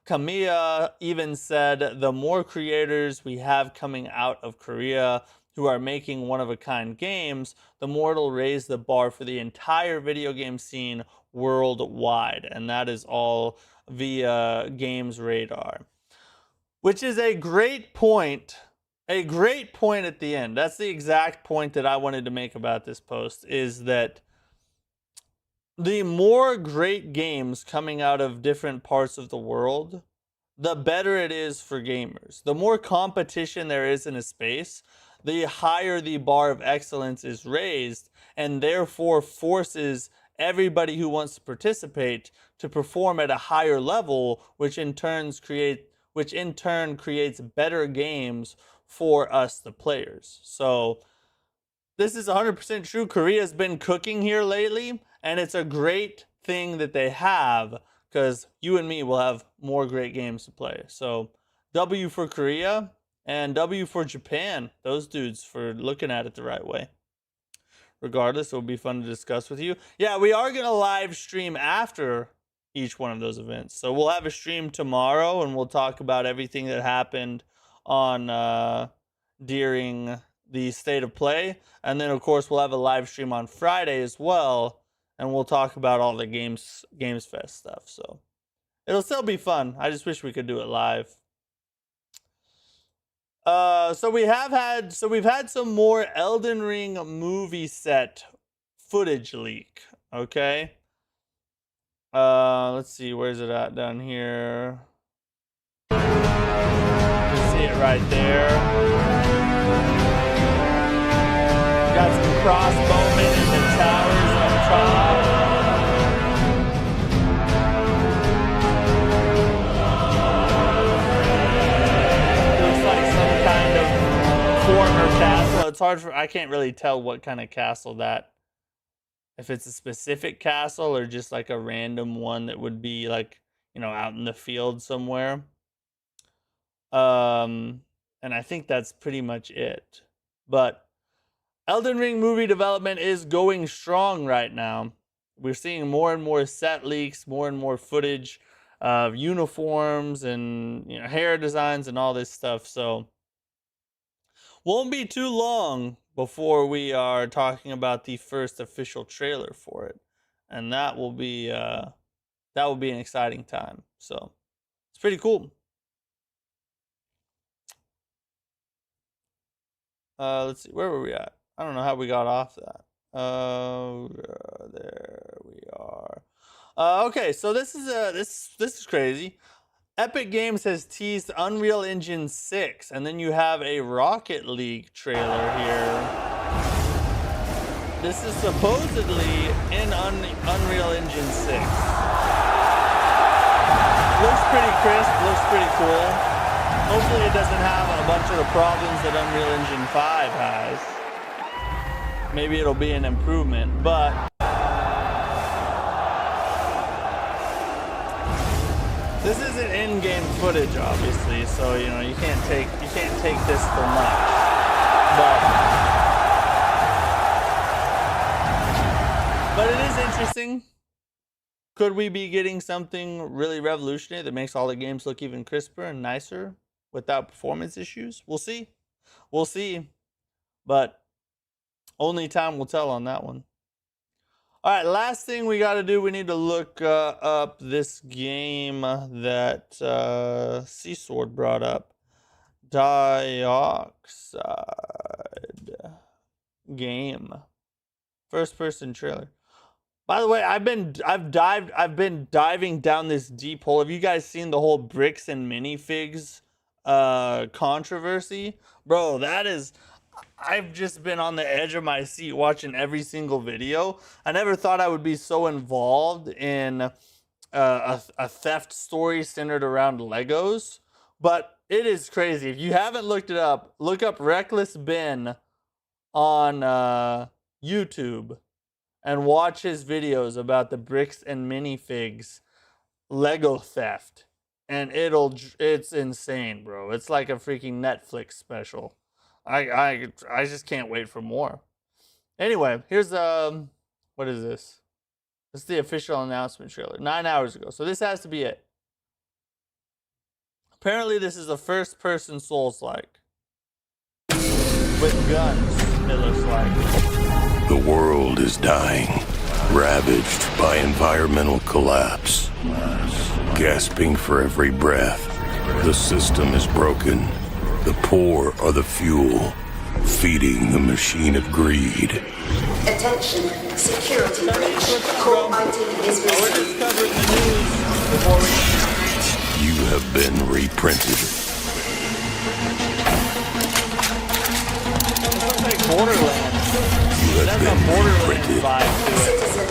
[SPEAKER 1] Kamiya even said, the more creators we have coming out of Korea who are making one-of-a-kind games, the more it'll raise the bar for the entire video game scene worldwide. And that is all via Games Radar. Which is a great point. A great point at the end. That's the exact point that I wanted to make about this post, is that the more great games coming out of different parts of the world, the better it is for gamers. The more competition there is in a space, the higher the bar of excellence is raised, and therefore forces everybody who wants to participate to perform at a higher level, which in turn creates better games for us, the players. So this is 100% true. Korea's been cooking here lately, and it's a great thing that they have, because you and me will have more great games to play. So W for Korea, and W for Japan, those dudes, for looking at it the right way. Regardless, it'll be fun to discuss with you. Yeah, we are going to live stream after each one of those events. So we'll have a stream tomorrow, and we'll talk about everything that happened on during the State of Play. And then, of course, we'll have a live stream on Friday as well, and we'll talk about all the Games Fest stuff. So it'll still be fun. I just wish we could do it live. So we've had some more Elden Ring movie set footage leak. Okay. Let's see, where's it at down here? You see it right there. Got some crossbowmen in the towers on top. Former castle. It's hard I can't really tell what kind of castle that, if it's a specific castle or just like a random one that would be like, you know, out in the field somewhere. And I think that's pretty much it. But Elden Ring movie development is going strong right now. We're seeing more and more set leaks, more and more footage of uniforms and, you know, hair designs and all this stuff. So won't be too long before we are talking about the first official trailer for it, and that will be an exciting time. So it's pretty cool. Let's see, where were we at? I don't know how we got off that. There we are. Okay, so this is crazy. Epic Games has teased Unreal Engine 6, and then you have a Rocket League trailer here. This is supposedly in Unreal Engine 6. Looks pretty crisp, looks pretty cool. Hopefully it doesn't have a bunch of the problems that Unreal Engine 5 has. Maybe it'll be an improvement, but this isn't in-game footage, obviously, so you know you can't take this for much. But it is interesting. Could we be getting something really revolutionary that makes all the games look even crisper and nicer without performance issues? We'll see. We'll see. But only time will tell on that one. All right, last thing we got to do, we need to look up this game that Seasword brought up. Dioxide game. First person trailer. By the way, I've been diving down this deep hole. Have you guys seen the whole bricks and minifigs controversy? Bro, I've just been on the edge of my seat watching every single video. I never thought I would be so involved in a theft story centered around Legos, but it is crazy. If you haven't looked it up, look up Reckless Ben on YouTube and watch his videos about the bricks and minifigs Lego theft, and it's insane, bro. It's like a freaking Netflix special. I just can't wait for more. Anyway, here's what is this? This is the official announcement trailer 9 hours ago. So this has to be it. Apparently this is a first person Souls-like with guns, it looks like.
[SPEAKER 4] The world is dying, ravaged by environmental collapse. Gasping for every breath, the system is broken. The poor are the fuel, feeding the machine of greed.
[SPEAKER 5] Attention, security breach. Core ID is
[SPEAKER 1] We're
[SPEAKER 5] missing.
[SPEAKER 1] just covering the news before we...
[SPEAKER 4] You have been reprinted.
[SPEAKER 1] This looks like Borderlands.
[SPEAKER 4] You
[SPEAKER 1] It
[SPEAKER 4] have
[SPEAKER 1] has a
[SPEAKER 4] been
[SPEAKER 1] Borderlands
[SPEAKER 4] reprinted.
[SPEAKER 1] vibe to it.
[SPEAKER 5] Citizen,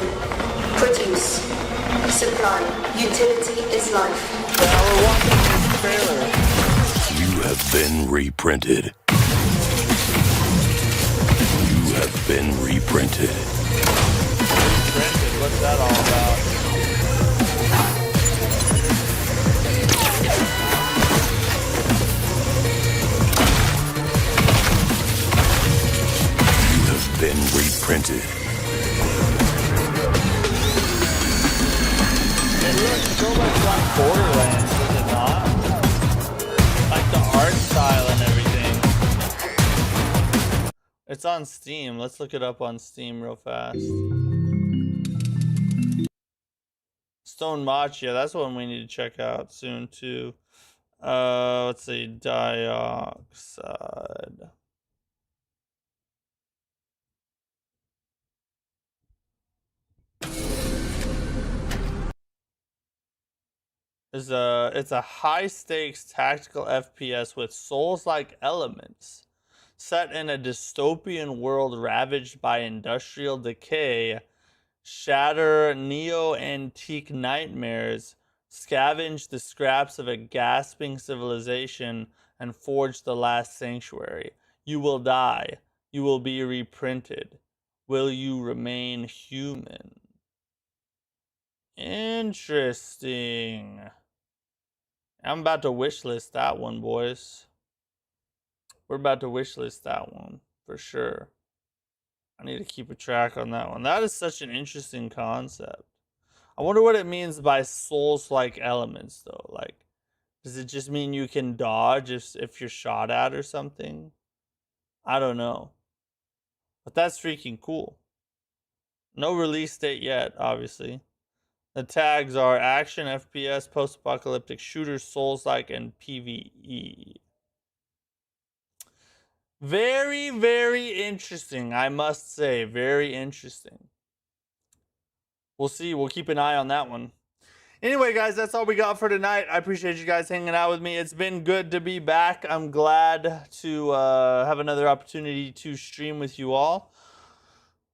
[SPEAKER 5] produce. Supply, utility is life.
[SPEAKER 1] Now we're watching this trailer.
[SPEAKER 4] You have been reprinted. You have been reprinted.
[SPEAKER 1] Granted, what's that all about?
[SPEAKER 4] You have been reprinted.
[SPEAKER 1] It looks so much like Borderlands, does it not? Like the art style and everything. It's on Steam. Let's look it up on Steam real fast. Stone Machia, that's one we need to check out soon too. Let's see, Dioxide. It's a high stakes tactical FPS with Souls-like elements, set in a dystopian world ravaged by industrial decay. Shatter neo-antique nightmares, scavenge the scraps of a gasping civilization, and forge the last sanctuary. You will die. You will be reprinted. Will you remain human? Interesting. I'm about to wishlist that one, boys. We're about to wishlist that one for sure. I need to keep a track on that one. That is such an interesting concept. I wonder what it means by Souls-like elements, though. Like, does it just mean you can dodge if you're shot at or something? I don't know. But that's freaking cool. No release date yet, obviously. The tags are action, FPS, post-apocalyptic shooter, Souls-like, and PvE. Very, very interesting, I must say. Very interesting. We'll see. We'll keep an eye on that one. Anyway, guys, that's all we got for tonight. I appreciate you guys hanging out with me. It's been good to be back. I'm glad to have another opportunity to stream with you all.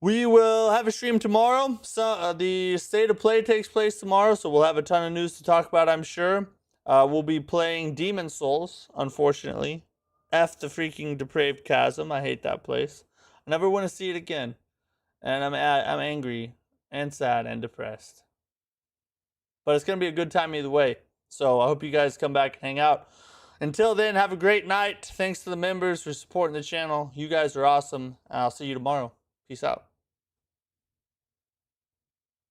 [SPEAKER 1] We will have a stream tomorrow. So the State of Play takes place tomorrow, so we'll have a ton of news to talk about, I'm sure. We'll be playing Demon Souls, unfortunately. F the freaking depraved chasm. I hate that place. I never want to see it again. And I'm angry and sad and depressed. But it's going to be a good time either way. So I hope you guys come back and hang out. Until then, have a great night. Thanks to the members for supporting the channel. You guys are awesome. I'll see you tomorrow. Peace out.